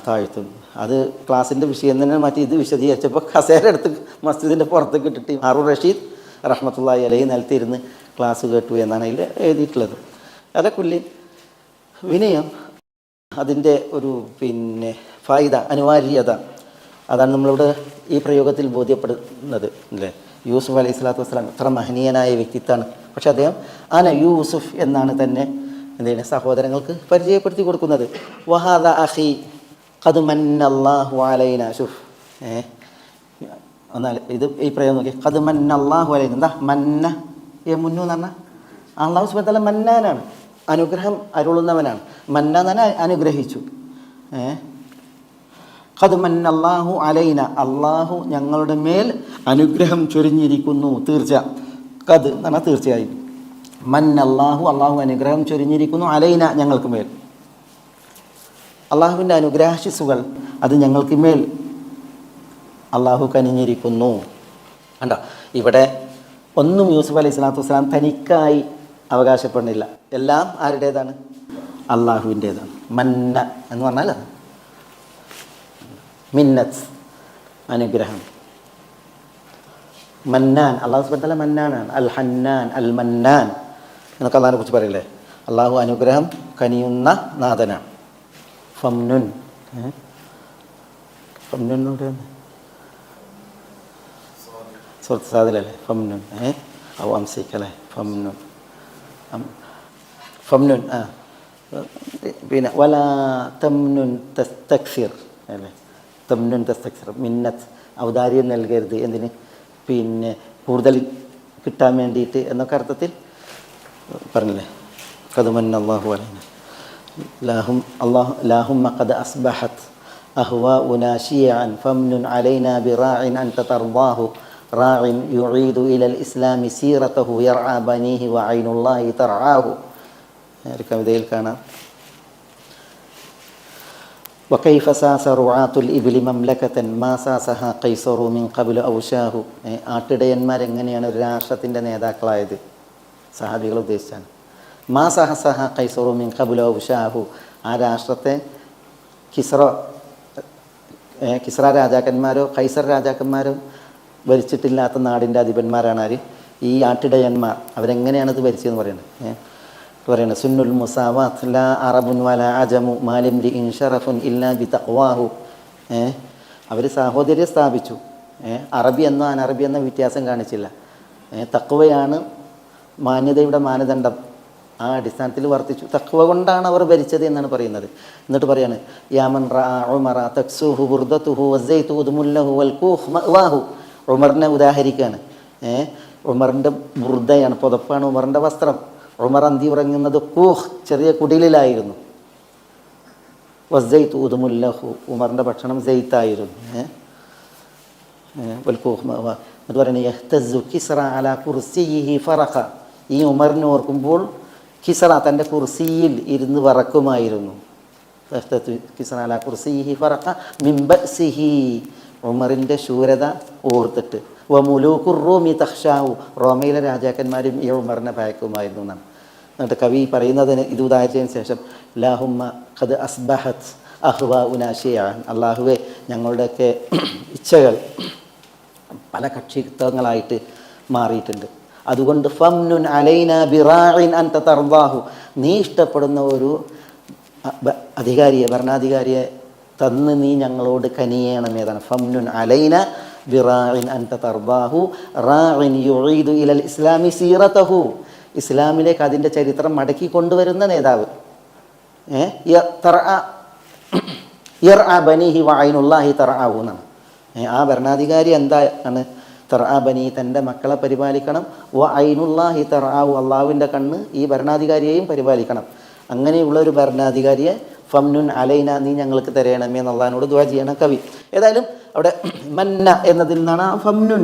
താഴ്ത്തും. അത് ക്ലാസ്സിൻ്റെ വിഷയം തന്നെ. മറ്റേ ഇത് വിശദീകരിച്ചപ്പോൾ കസേര എടുത്ത് മസ്ജിദിൻ്റെ പുറത്തേക്ക് ഇട്ടിട്ട് ഹാറൂൺ റഷീദ് റഹ്മത്തുള്ളാഹി അലൈഹി നിലത്തിരുന്ന് ക്ലാസ് കേട്ടു എന്നാണ് അതിൽ എഴുതിയിട്ടുള്ളത്. അതൊക്കെ വിനയം അതിൻ്റെ ഒരു ഫായിദ, അനിവാര്യത, അതാണ് നമ്മളിവിടെ ഈ പ്രയോഗത്തിൽ ബോധ്യപ്പെടുന്നത് അല്ലേ. യൂസുഫ് അലൈഹി സ്വലാത്തു വസ്സലാം ഇത്ര മഹനീയനായ വ്യക്തിത്വമാണ്. പക്ഷെ അദ്ദേഹം അന യൂസുഫ് എന്നാണ് തന്നെ സഹോദരങ്ങൾക്ക് പരിചയപ്പെടുത്തി കൊടുക്കുന്നത്. വഹാദ അഖി ഖദ് മന്നല്ലാഹു അലൈന. ശുഫ്, എന്നാൽ ഇത് ഈ പ്രയോഗം നോക്കി, ഖദ് മന്നല്ലാഹു അലൈന. എന്താ മന്ന? മുന്നു എന്ന് പറഞ്ഞാൽ അള്ളാഹു സുബ്ഹാനഹു വ തആല മന്നാനാണ്, അനുഗ്രഹം അരുളുന്നവനാണ്. മന്ന എന്ന് പറഞ്ഞാൽ അനുഗ്രഹിച്ചു. ഖദ് മന്നല്ലാഹു അലൈന, അള്ളാഹു ഞങ്ങളുടെ മേൽ അനുഗ്രഹം ചൊരിഞ്ഞിരിക്കുന്നു. തീർച്ച, ഖദ് എന്ന് പറഞ്ഞാൽ തീർച്ചയായും, മന്നല്ലാഹു അള്ളാഹു അനുഗ്രഹം ചൊരിഞ്ഞിരിക്കുന്നു, അലൈന ഞങ്ങൾക്ക് മേൽ. അള്ളാഹുവിൻ്റെ അനുഗ്രാശിസുകൾ അത് ഞങ്ങൾക്ക് മേൽ അള്ളാഹു കനിഞ്ഞിരിക്കുന്നു. കണ്ടോ, ഇവിടെ ഒന്നും യൂസുഫ് അലൈഹി സ്വലാത്തു വസ്സലാം തനിക്കായി അവകാശപ്പെടുന്നില്ല. എല്ലാം ആരുടേതാണ്? അള്ളാഹുവിൻ്റേതാണ്. മന്ന എന്ന് പറഞ്ഞാൽ മിന്നത്ത്, അനുഗ്രഹം. മന്നാൻ, അള്ളാഹു സുബ്ഹാനഹു വ തആല മന്നാനാണ്. അൽ ഹന്നാൻ, അൽ മന്നാൻ എന്നൊക്കെ അള്ളാഹിനെ കുറിച്ച് പറയില്ലേ. അള്ളാഹു അനുഗ്രഹം കനിയുന്ന നാഥനാണ്. ഫംനുൻ, ഫംനുൻ സുഹൃത്ത് സാദിലല്ലേ, ഫംനുൻ ഔ അംസിക്കല്ലേ, ഫംനുൻ ഫംനുൻ. പിന്നെ വലാ തംനുൻ തസ്തക്സിർ അല്ലേ, തംനുൻ തസ്തക്സിർ, മിന്നത്ത്, ഔദാര്യം നൽകരുത്. എന്തിന്? പിന്നെ കൂടുതൽ കിട്ടാൻ വേണ്ടിയിട്ട് എന്നൊക്കെ അർത്ഥത്തിൽ പറഞ്ഞില്ലേ. ഖദ് മന്ന അല്ലാഹു അലൈനാ ലാഹുമ്മ ഖദ് അസ്ബഹത് അഹ്വാഉനാ ശിയഅൻ ഫംനുൻ അലൈനാ ബിറാഇൻ അൻത തർദാഹു റാഇൻ യുഈദു ഇലൽ ഇസ്ലാമി സീറതഹു യർആ ബനീഹി വഅൈനുല്ലാഹി തർആഹു. ഒരു കവിതയിൽ കാണാം, വകൈഫ സാസ റുആത്തുൽ ഇബ്ലി മംലകതൻ മാ സാസഹാ ഖൈസറു മിൻ ഖബ്ലു ഔശാഹു. ആട്ടിടയന്മാരെങ്ങനെയാണ് ഒരു രാഷ്ട്രത്തിൻ്റെ നേതാക്കളായത്? സഹാബികൾ ഉദ്ദേശിച്ചാണ്. മാ സഹസഹ ഖൈസറു മിൻ ഖബ്ലു ഔശാഹു. ആ രാഷ്ട്രത്തെ കിസ്ര രാജാക്കന്മാരോ ഖൈസർ രാജാക്കന്മാരോ ഭരിച്ചിട്ടില്ലാത്ത നാടിൻ്റെ അധിപന്മാരാണ് ആര്? ഈ ആട്ടിടയന്മാർ. അവരെങ്ങനെയാണിത് ഭരിച്ചതെന്ന് പറയുന്നത് സുന്നുൽ മുസാവാത്ത് ലാ അറബുൻ വല അജമു മാലിംരി ഇൻ ഷറഫുൻ ഇല്ലാ ബി തഖ്വാഹു. അവർ സാഹോദര്യം സ്ഥാപിച്ചു. അറബി എന്നോ അനറബി എന്നോ വ്യത്യാസം കാണിച്ചില്ല. തഖ്വയാണ് മാന്യതയുടെ മാനദണ്ഡം. ആ അടിസ്ഥാനത്തിൽ വർത്തിച്ചു. തഖ്വ കൊണ്ടാണ് അവർ ഭരിച്ചത് എന്നാണ് പറയുന്നത്. എന്നിട്ട് പറയാണ് യാമൻ റഅ ഉമറ തക്സുഹു ബുർദതുഹു വസൈതു ഉദ്മുല്ലഹു വൽ കൂഹ് മഅവാഹു. ഉമറിനെ ഉദാഹരിക്കുകയാണ്. ഉമറിൻ്റെ ബുർദയാണ്, പുതപ്പാണ് ഉമറിൻ്റെ വസ്ത്രം. ഉമർ അന്തി ഉറങ്ങുന്നത് കൂഹ്, ചെറിയ കുടിലായിരുന്നു. വസൈതു ഉദ്മുല്ലഹു, ഉമറിൻ്റെ ഭക്ഷണം സെയ്ത്തായിരുന്നു. വൽ കൂഹ് മഅവാഹു. എന്നിട്ട് പറയുന്നത് യഹ്തസു കിസ്റ അലാ കുർസിയിഹി ഫറഖ. ഈ ഉമറിനെ ഓർക്കുമ്പോൾ കിസ്റ തൻ്റെ കുർസിയിൽ ഇരുന്ന് വറക്കുമായിരുന്നു. കിസ്റ അലാ കുർസിയിഹി ഫറഖ മിൻ ബഅസിഹി, ഉമറിൻ്റെ ശൂരത ഓർത്തിട്ട്. വ മുലൂഖുർ റൂമി തഖ്ശാഹു, റോമയിലെ രാജാക്കന്മാരും ഈ ഉമറിനെ ഭയക്കുമായിരുന്നു എന്നാണ്. എന്നിട്ട് കവി പറയുന്നതിന് ഇത് ഉദാഹരിച്ചതിന് ശേഷം ലാഹുമ്മ ഖദ് അസ്ബഹത് അഹ്വാഉനാ ശിയഅൻ. അല്ലാഹുവേ, ഞങ്ങളുടെയൊക്കെ ഇച്ഛകൾ പല കക്ഷിത്വങ്ങളായിട്ട് മാറിയിട്ടുണ്ട്. അതുകൊണ്ട് ഫംനുൻ അലൈനാ ബിറാഇൻ അൻത തർദാഹു, നീ ഇഷ്ടപ്പെടുന്ന ഒരു അധികാരിയെ, ഭരണാധികാരിയെ തന്ന് നീ ഞങ്ങളോട് കനിയണമേതാണ്. ഫംനുൻ അലൈന ബിറാഇൻ അൻത തർദാഹു റാഇൻ യുഈദു ഇലൽ ഇസ്ലാമി സീറതഹു. ഇസ്ലാമിലേക്ക് അതിൻ്റെ ചരിത്രം മടക്കി കൊണ്ടുവരുന്ന നേതാവ്. യർആ ബനീഹി വഅൈനുല്ലാഹി തർആഹു എന്നാണ്. ആ ഭരണാധികാരി എന്താണ്? തർആ ബനി, തൻ്റെ മക്കളെ പരിപാലിക്കണം. വ ഐനുല്ലാഹി തർആഹു, അള്ളാഹുവിൻ്റെ കണ്ണ് ഈ ഭരണാധികാരിയെയും പരിപാലിക്കണം. അങ്ങനെയുള്ളൊരു ഭരണാധികാരിയെ ഫംനുൻ അലൈന, നീ ഞങ്ങൾക്ക് തരയണമേ എന്നുള്ളതിനോട് ദുആ ചെയ്യണം കവി. ഏതായാലും അവിടെ മന്ന എന്നതിൽ നിന്നാണ് ഫംനുൻ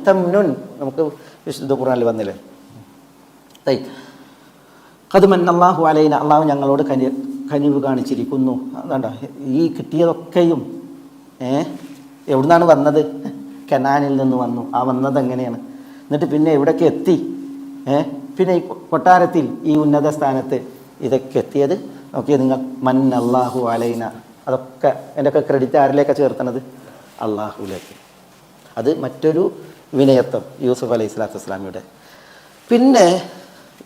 തംനുൻ നമുക്ക് വിശുദ്ധ ഖുർആനിൽ വന്നില്ലേ. ഖദ് മന്നല്ലാഹു അലൈന, അള്ളാഹു ഞങ്ങളോട് കനിവ് കാണിച്ചിരിക്കുന്നു. അതുകൊണ്ടോ ഈ കിട്ടിയതൊക്കെയും എവിടുന്നാണ് വന്നത്? കനാനിൽ നിന്ന് വന്നു. ആ വന്നത് എങ്ങനെയാണ്? എന്നിട്ട് പിന്നെ എവിടേക്ക് എത്തി? പിന്നെ ഈ കൊട്ടാരത്തിൽ ഈ ഉന്നത സ്ഥാനത്ത് ഇതൊക്കെ എത്തിയത് നോക്കിയാൽ നിങ്ങൾ മന്നല്ലാഹു അലൈന. അതൊക്കെ എൻ്റെയൊക്കെ ക്രെഡിറ്റ് ആരിലേക്കാണ് ചേർത്തണത്? അള്ളാഹുലേക്ക്. അത് മറ്റൊരു വിനയത്വം യൂസുഫ് അലൈഹി സ്വലാത്തു വസ്സലാമിയുടെ. പിന്നെ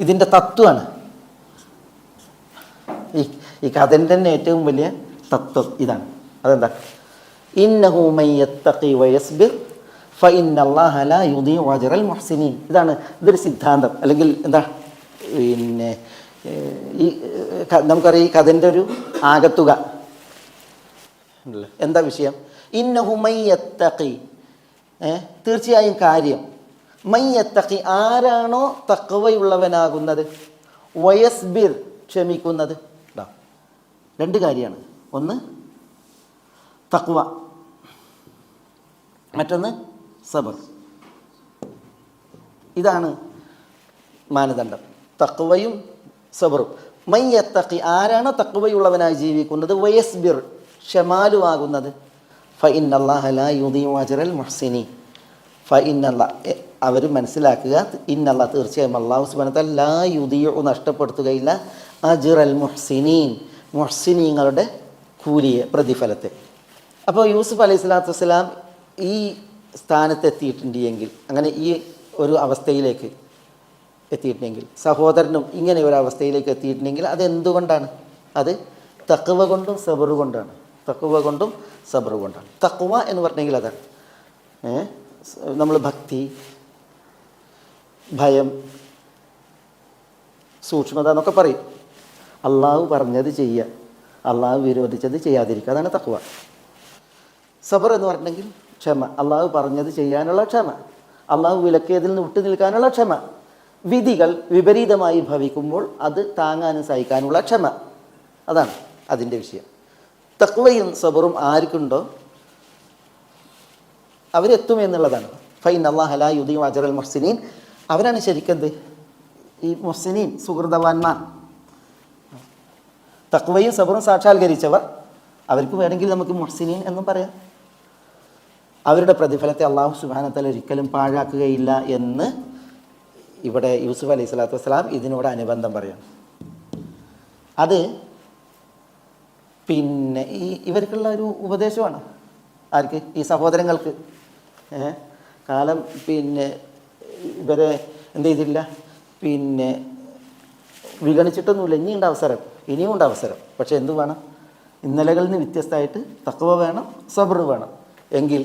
ഇതിൻ്റെ തത്വമാണ് ഈ കഥൻ്റെ തന്നെ ഏറ്റവും വലിയ തത്വം ഇതാണ്. അതെന്താ? ഇന്നഹു മൻ യത്തഖി വയസ്ബിർ ഫഇന്നല്ലാഹ ലാ യുദീഉ അജ്റൽ മുഹ്സിനീൻ. ഇതൊരു സിദ്ധാന്തം, അല്ലെങ്കിൽ എന്താ, പിന്നെ ഈ നമുക്കറിയാം ഈ കഥൻ്റെ ഒരു ആകത്തുക എന്താ വിഷയം? ഇന്നഹു മൻ യത്തഖി, തീർച്ചയായും കാര്യം, മൻ യത്തഖി, ആരാണോ തഖ്വയുള്ളവനാകുന്നത്, വയസ്ബിർ, ക്ഷമിക്കുന്നത്. രണ്ട് കാര്യമാണ്. ഒന്ന് തഖ്വ, മറ്റൊന്ന് സബർ. ഇതാണ് മാനദണ്ഡം, തഖ്വയും സബറും. മൻ യത്തഖി, ആരാണോ തഖ്വയുള്ളവനായി ജീവിക്കുന്നത്, വയസ്ബിർ, ക്ഷമാലുവാകുന്നത്, ഫഇന്നല്ലാഹ ലാ യുദീഉ അജ്റൽ മുഹ്സിനീൻ, ഇന്നല്ല അവർ മനസ്സിലാക്കുക, ഇന്നല്ല തീർച്ചയായും അല്ലാഹു സുബ്ഹാനഹു വ തആല ലാ യുദിഉ നഷ്ടപ്പെടുത്തുകയില്ല അജ്റൽ മുഹ്സിനീൻ മുഹ്സിനീങ്ങളുടെ കൂലിയെ, പ്രതിഫലത്തെ. അപ്പോൾ യൂസുഫ് അലൈഹി സ്വലാത്തു വസ്സലാം ഈ സ്ഥാനത്തെത്തിയിട്ടുണ്ടെങ്കിൽ, അങ്ങനെ ഈ ഒരു അവസ്ഥയിലേക്ക് എത്തിയിട്ടുണ്ടെങ്കിൽ, സഹോദരനും ഇങ്ങനെ ഒരു അവസ്ഥയിലേക്ക് എത്തിയിട്ടുണ്ടെങ്കിൽ അതെന്തുകൊണ്ടാണ്? അത് തഖ്വ കൊണ്ടും സബർ കൊണ്ടാണ്. തഖ്വ കൊണ്ടും സബർ കൊണ്ടാണ്. തഖ്വ എന്ന് പറഞ്ഞെങ്കിൽ അതാണ് നമ്മൾ ഭക്തി, ഭയം, സൂക്ഷ്മത എന്നൊക്കെ പറയും. അള്ളാഹു പറഞ്ഞത് ചെയ്യുക, അള്ളാഹു വിരോധിച്ചത് ചെയ്യാതിരിക്കുക, അതാണ് തഖ്വ. സബർ എന്ന് പറഞ്ഞെങ്കിൽ ക്ഷമ, അള്ളാഹു പറഞ്ഞത് ചെയ്യാനുള്ള ക്ഷമ, അള്ളാഹു വിലക്കിയതിൽ നിന്ന് വിട്ടു നിൽക്കാനുള്ള ക്ഷമ, വിധികൾ വിപരീതമായി ഭവിക്കുമ്പോൾ അത് താങ്ങാനും സഹിക്കാനുള്ള ക്ഷമ, അതാണ് അതിൻ്റെ വിഷയം. തഖ്വയും സബറും ആർക്കുണ്ടോ അവരെത്തുമെന്നുള്ളതാണ്. ഫൈൻ അല്ലാഹ ലാ യുദിഉ അജ്റൽ മുഹ്സിനീൻ, അവരാണ് ശരിക്കെന്ത് ഈ മുഹ്സിനീൻ, സുഹൃതവാന്മാർ. തഖ്വയും സബറും സാക്ഷാത്കരിച്ചവർ, അവർക്ക് വേണമെങ്കിൽ നമുക്ക് മുഹ്സിനീൻ എന്നും പറയാം. അവരുടെ പ്രതിഫലത്തെ അല്ലാഹു സുബ്ഹാനഹു വ തആല ഒരിക്കലും പാഴാക്കുകയില്ല എന്ന് ഇവിടെ യൂസുഫ് അലൈഹി സ്വലാത്തു വസ്സലാം ഇതിനോട് അനുബന്ധം പറയാണ്. അത് പിന്നെ ഇവർക്കുള്ള ഒരു ഉപദേശമാണ്. ആർക്ക്? ഈ സഹോദരങ്ങൾക്ക്. കാലം പിന്നെ ഇവരെ എന്ത് ചെയ്തില്ല, പിന്നെ വിഗണിച്ചിട്ടൊന്നുമില്ല. ഇനിയുണ്ട് അവസരം, ഇനിയുമുണ്ട് അവസരം. പക്ഷെ എന്തു വേണം? ഇന്നലകളിൽ നിന്ന് വ്യത്യസ്തമായിട്ട് തഖ്വ വേണം, സബ്ർ വേണം. എങ്കിൽ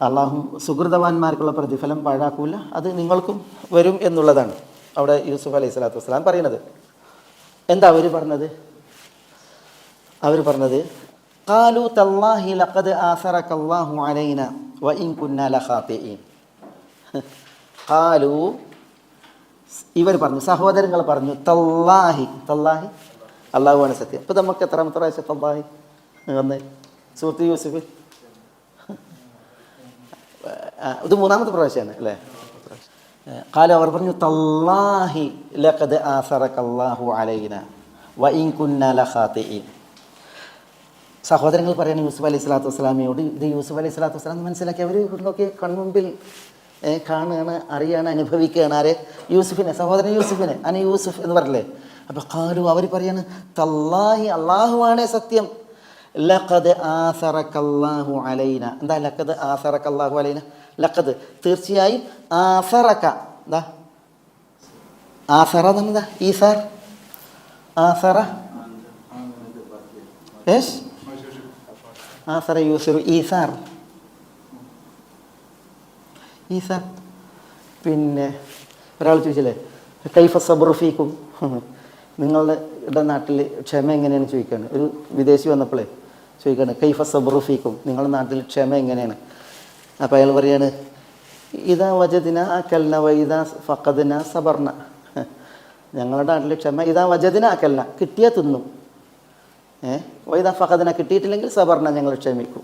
അള്ളാഹു സുഹൃതവാന്മാർക്കുള്ള പ്രതിഫലം പാഴാക്കൂല, അത് നിങ്ങൾക്കും വരും എന്നുള്ളതാണ് അവിടെ യൂസുഫ് അലൈഹി സ്വലാത്തു വസ്സലാം പറയുന്നത്. എന്താ അവർ പറഞ്ഞത്? അവർ പറഞ്ഞത് ഖാലൂ തല്ലാഹി ലഖദ് ആസറകല്ലാഹു അലൈനാ വഇൻ കുന്നാ ലഖാതിഈൻ. ഖാലൂ, ഇവർ പറഞ്ഞു, സഹോദരങ്ങൾ പറഞ്ഞു, തല്ലാഹി, തല്ലാഹി അള്ളാഹുവാണ് സത്യം. ഇപ്പം നമുക്ക് എത്രാമത്തെ പ്രാവശ്യം തല്ലാഹി വന്ന് സൂറത്ത് യൂസുഫ്? ഇത് മൂന്നാമത്തെ പ്രാവശ്യമാണ് അല്ലേ? ഖാലു, അവർ പറഞ്ഞു, തല്ലാഹി ലഖദ് ആസറകല്ലാഹു അലൈനാ വഇൻ കുന്നാ ലഖാതിഈൻ. സഹോദരങ്ങൾ പറയാണ് യൂസുഫ് അലൈഹി സ്വലാത്തു വസ്സലാമിയോട്. ഇത് യൂസുഫ് അലൈഹി സ്വലാത്തു വസ്സലാം മനസ്സിലാക്കി അവർ നോക്കി കൺമുമ്പിൽ കാണുകയാണ്, അറിയാണ്, അനുഭവിക്കുകയാണ്. ആരെ? യൂസുഫിനെ, സഹോദരൻ യൂസുഫിനെ. അന യൂസുഫ് എന്ന് പറഞ്ഞില്ലേ? അപ്പോൾ ഖാലു, അവർ പറയാണ്, തല്ലാഹി അള്ളാഹുവാണേ സത്യം, ലഖദ് ആസറകല്ലാഹു അലൈന. എന്താ ലഖദ് ആസറകല്ലാഹു അലൈന? ലഖദ് തീർച്ചയായും, ആസറക എന്താ? ആസറ എന്താ? ഈസാർ. ആസറ യേശ് ആസറ യൂസുഫ്, ഈസാർ, ഈസാർ. പിന്നെ ഒരാൾ ചോദിച്ചില്ലേ, കൈഫ സബ്റു ഫീക്കും, നിങ്ങളുടെ നാട്ടിൽ ക്ഷമ എങ്ങനെയാണ് ചോദിക്കുകയാണ്. ഒരു വിദേശി വന്നപ്പോഴേ ചോദിക്കുകയാണ്, കൈഫ സബ്റു ഫീക്കും, നിങ്ങളുടെ നാട്ടിൽ ക്ഷമ എങ്ങനെയാണ്? അപ്പോൾ അയാൾ പറയാണ്, ഇതാ വജദിന അക്കൽന വൈദാ ഫഖദ്ന സബർന. ഞങ്ങളുടെ നാട്ടിൽ ക്ഷമ ഇതാ വജദിന അക്കൽന, കിട്ടിയാൽ തിന്നും, വൈദാ ഫഖദ്ന കിട്ടിയിട്ടില്ലെങ്കിൽ സബർന, ഞങ്ങൾ ക്ഷമിക്കും.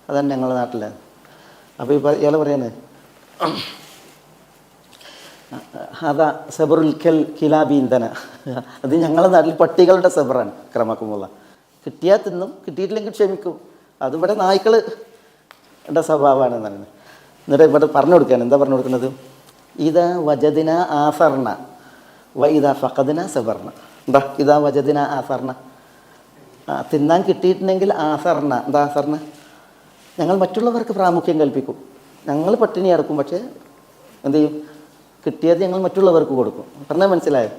അതാണ് ഞങ്ങളുടെ നാട്ടിലാണ്. അപ്പോൾ ഇയാൾ പറയാണ്, അതാ സബറുൽ കിലാബീന്തന, അത് ഞങ്ങളുടെ നാട്ടിൽ പട്ടികളുടെ സബറാണ്. ക്രമക്കുമുള്ള കിട്ടിയാൽ തിന്നും, കിട്ടിയിട്ടില്ലെങ്കിൽ ക്ഷമിക്കും. അതിവിടെ നായ്ക്കളുടെ സ്വഭാവമാണ് എന്നാണ്. എന്നിട്ട് ഇവിടെ പറഞ്ഞു കൊടുക്കുകയാണ്. എന്താ പറഞ്ഞു കൊടുക്കുന്നത്? ഇതാ വജദിന ആസർണ വൈദാ ഫഖദ്ന സബർന. എന്താ ഇതാ വജദിന ആസർണ? തിന്നാൻ കിട്ടിയിട്ടുണ്ടെങ്കിൽ ആസർണ. എന്താ ആസർണ? ഞങ്ങൾ മറ്റുള്ളവർക്ക് പ്രാമുഖ്യം കൽപ്പിക്കും. ഞങ്ങൾ പട്ടിണി അടക്കും, പക്ഷേ എന്ത് ചെയ്യും? കിട്ടിയത് ഞങ്ങൾ മറ്റുള്ളവർക്ക് കൊടുക്കും. പറഞ്ഞാൽ മനസ്സിലായോ?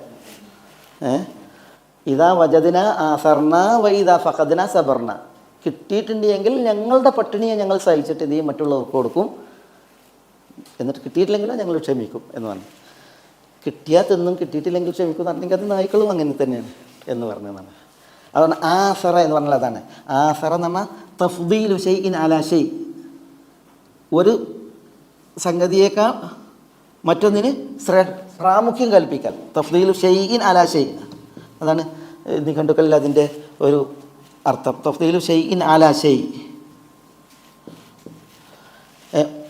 ഇതാ വജദിന ആസർണ വൈദാ ഫഖദ്ന സബർന. കിട്ടിയിട്ടുണ്ടെങ്കിൽ ഞങ്ങളുടെ പട്ടിണിയെ ഞങ്ങൾ സഹിച്ചിട്ട് എന്ത് ചെയ്യും? മറ്റുള്ളവർക്ക് കൊടുക്കും. എന്നിട്ട് കിട്ടിയിട്ടില്ലെങ്കിലോ ഞങ്ങൾ ക്ഷമിക്കും എന്ന് പറഞ്ഞു. കിട്ടിയാൽ തിന്നും, കിട്ടിയിട്ടില്ലെങ്കിൽ ക്ഷമിക്കും എന്ന് പറഞ്ഞെങ്കിൽ അത് നായ്ക്കളും അങ്ങനെ തന്നെയാണ് എന്ന് പറഞ്ഞതാണ്. അതാണ് ആസറ എന്ന് പറഞ്ഞാൽ. അതാണ് ആസറ എന്ന് പറഞ്ഞാൽ തഫ്ദീലു ഷൈഇൻ അലാ ഷൈ, ഒരു സംഗതിയേക്കാൾ മറ്റൊന്നിന് പ്രാമുഖ്യം കൽപ്പിക്കൽ. തഫ്ദീലു ഷൈഇൻ അലാ ഷൈ, അതാണ് നിഘണ്ടുക്കളിൽ അതിൻ്റെ ഒരു അർത്ഥം. തഫ്ദീലു ഷൈഇൻ അലാ ഷൈ,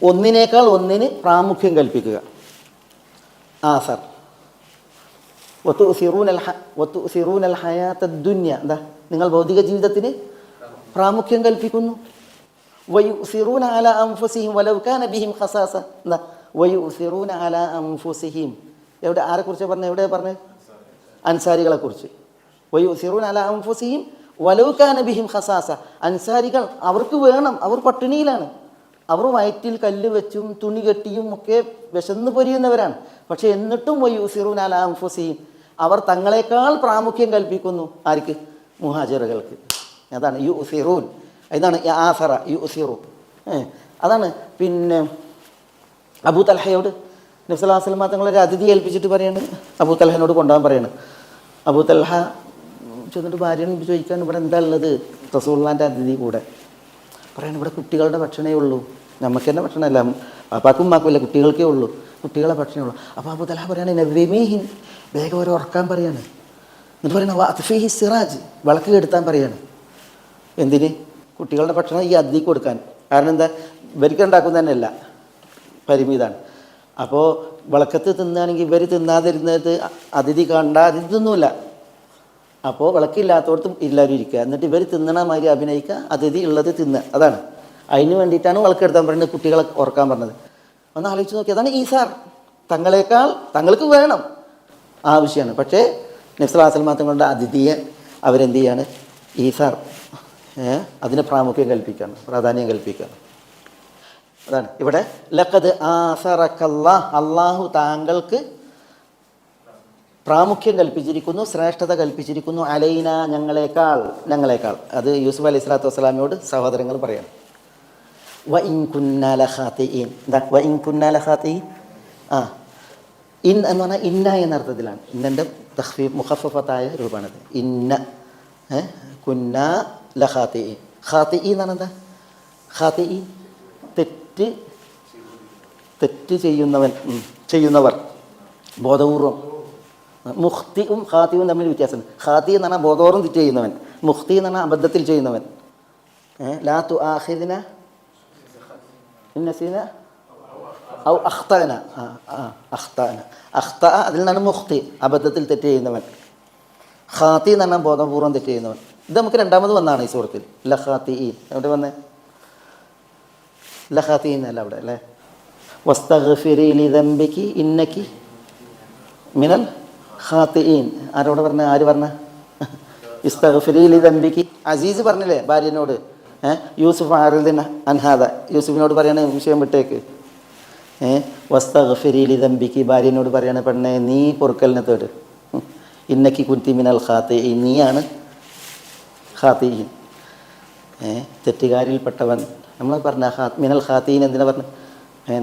ഒന്നിനേക്കാൾ ഒന്നിന് പ്രാമുഖ്യം കൽപ്പിക്കുക. ആസർ. വതുസിറൂനൽ ഹയാത്തദ് ദുനിയ, എന്താ? നിങ്ങൾ ഭൗതിക ജീവിതത്തിന് പ്രാമുഖ്യം കൽപ്പിക്കുന്നു. വയുസിറൂന അലാ അൻഫുസിഹിം വലൗ കാന ബിഹിം ഖസാസ. എന്താ വയുസിറൂന അലാ അൻഫുസിഹിം? എവിടെ ആരെക്കുറിച്ച് പറഞ്ഞത്? എവിടെ പറഞ്ഞത്? അൻസാരികളെക്കുറിച്ച്. വയുസിറൂന അലാ അൻഫുസിഹിം വലൗ കാന ബിഹിം ഖസാസ. അൻസാരികൾ അവർക്ക് വേണം, അവർ പട്ടിണിയിലാണ്, അവർ വയറ്റിൽ കല്ല് വെച്ചും തുണി കെട്ടിയും ഒക്കെ വിശന്ന് പൊരിയുന്നവരാണ്. പക്ഷെ എന്നിട്ടും വയുസിറൂന അലാ അൻഫുസിഹിം, അവർ തങ്ങളെക്കാൾ പ്രാമുഖ്യം കൽപ്പിക്കുന്നു. ആർക്ക്? മുഹാജിറുകൾക്ക്. അതാണ് യുസിറൂൻ. ഇതാണ് ആസറ യുസിറു. അതാണ്. പിന്നെ അബൂ തൽഹയോട് നബി സല്ലല്ലാഹു അലൈഹി വസല്ലം തങ്ങളൊരു അതിഥി ഏൽപ്പിച്ചിട്ട് പറയാണ്, അബൂ തൽഹനോട് കൊണ്ടുപോകാൻ പറയാണ്. അബൂ തൽഹ ചെന്നിട്ട് ഭാര്യയോട് ചോദിക്കാൻ, ഇവിടെ എന്താ ഉള്ളത്? റസൂലുള്ളാഹിൻ്റെ അതിഥി കൂടെ പറയാണ്, ഇവിടെ കുട്ടികളുടെ ഭക്ഷണമേ ഉള്ളൂ, നമുക്ക് തന്നെ ഭക്ഷണമല്ല, പാപ്പാക്കും ഉമ്മാക്കുമില്ല, കുട്ടികൾക്കേ ഉള്ളൂ, കുട്ടികളെ ഭക്ഷണമേ ഉള്ളൂ. അപ്പോൾ അബൂ തൽഹ പറയാണ്, നവ്വിമീഹിൻ, വേഗം ഒരു ഉറക്കാൻ പറയാണ്. എന്നിട്ട് പറയുന്നത് വഅത്ഫീഹി സിറാജ്, വിളക്ക് കെടുത്താൻ പറയാണ്. എന്തിന്? കുട്ടികളുടെ ഭക്ഷണം ഈ അതിഥിക്ക് കൊടുക്കാൻ. കാരണം എന്താ? ഇവർക്ക് ഉണ്ടാക്കുന്ന തന്നെയല്ല, പരിമിതാണ്. അപ്പോൾ വിളക്കത്ത് തിന്നുകയാണെങ്കിൽ ഇവർ തിന്നാതിരുന്നത് അതിഥി കണ്ട അതിഥി തിന്നൂല. അപ്പോൾ വിളക്കില്ലാത്തടത്തും എല്ലാവരും ഇരിക്കുക, എന്നിട്ട് ഇവർ തിന്നണ മാതിരി അഭിനയിക്കുക, അതിഥി ഉള്ളത് തിന്നുക. അതാണ്, അതിന് വേണ്ടിയിട്ടാണ് വിളക്കെടുത്താൻ പറയുന്നത്, കുട്ടികളെ ഓർക്കാൻ പറഞ്ഞത്. ഒന്ന് ആലോചിച്ച് നോക്കി. അതാണ് ഈസാർ. തങ്ങളെക്കാൾ തങ്ങൾക്ക് വേണം, ആവശ്യമാണ്. പക്ഷേ നബി സല്ലല്ലാഹു അലൈഹി വസല്ലം തങ്ങളുടെ അതിഥിയെ അവരെന്ത് ചെയ്യാണ്? ഈസാർ, അതിന് പ്രാമുഖ്യം കൽപ്പിക്കുകയാണ്, പ്രാധാന്യം കൽപ്പിക്കുകയാണ്. അതാണ് ഇവിടെ ലഖദ് ആസറക്കല്ലാഹ്, അള്ളാഹു താങ്കൾക്ക് പ്രാമുഖ്യം കൽപ്പിച്ചിരിക്കുന്നു, ശ്രേഷ്ഠത കൽപ്പിച്ചിരിക്കുന്നു, അലൈന, ഞങ്ങളെക്കാൾ. അത് യൂസുഫ് അലൈഹി സ്വലാത്തു വസ്സലാമിയോട് സഹോദരങ്ങൾ പറയണം. വ ഇൻ കുന്നാ ലഖാതിഈൻ. എന്താ വ ഇൻ കുന്നാ ലഖാതിഈൻ? ഇൻ എന്ന് പറഞ്ഞാൽ ഇന്ന എന്ന അർത്ഥത്തിലാണ്. ഇന്നൻ്റെ തഖ്ഫീഫ് മുഖഫഫത്തായ രൂപമാണത്. ഇന്ന കുന്നാ ലഖാതിഈൻ. ഖാതിഈൻ എന്ന് പറഞ്ഞാൽ എന്താ? ഖാതിഈൻ തെറ്റ് ചെയ്യുന്നവർ, ബോധപൂർവം. മുഖ്തിയും ഖാതിയും തമ്മിൽ വ്യത്യാസമുണ്ട്. ഖാതി എന്ന് പറഞ്ഞാൽ ബോധപൂർവം തെറ്റ് ചെയ്യുന്നവൻ, മുഖ്തി എന്ന് പറഞ്ഞാൽ അബദ്ധത്തിൽ ചെയ്യുന്നവൻ. ലാ തുആഖിദ്നാ ഇൻ നസീന ഔ അഖ്തഅന. അഖ്തഅ അതിൽ നിന്നാണ് മുഖ്തി, അബദ്ധത്തിൽ തെറ്റ് ചെയ്യുന്നവൻ. ഖാതി എന്ന് പറഞ്ഞാൽ ബോധപൂർവം തെറ്റ് ചെയ്യുന്നവൻ. ഇത് നമുക്ക് രണ്ടാമത് വന്നാണ് ഈ സൂറത്തിൽ. ലഖാതിഈൻ എവിടെ വന്നേ? ലഖാതിഈൻ അല്ല അവിടെ അല്ലേ? വസ്തഗ്ഫിരി ലിദംബികി ഇന്നകി മിനൽ ഖാതിഈൻ. ആരോട് പറഞ്ഞ? ആര് പറഞ്ഞ? ഇസ്തഗ്ഫിരി ലിദംബികി. അസീസ് പറഞ്ഞില്ലേ ഭാര്യനോട്, യൂസുഫ് ആറിദിൻ അൻഹാദ, യൂസുഫിനോട് പറയണ വിഷയം വിട്ടേക്ക്. വസ്തഗ്ഫിരി ലിദംബികി, ഭാര്യനോട് പറയണ, പെണ്ണെ നീ പൊറുക്കലിനെ തേട്. ഇന്നക്കി കുൻതി മിനൽ ഖാതിഈൻ, നീയാണ് ഖാതിഈൻ, തെറ്റുകാരിൽപ്പെട്ടവൻ. നമ്മൾ പറഞ്ഞ മിനൽ ഖാതിഈൻ എന്തിനാ പറഞ്ഞു?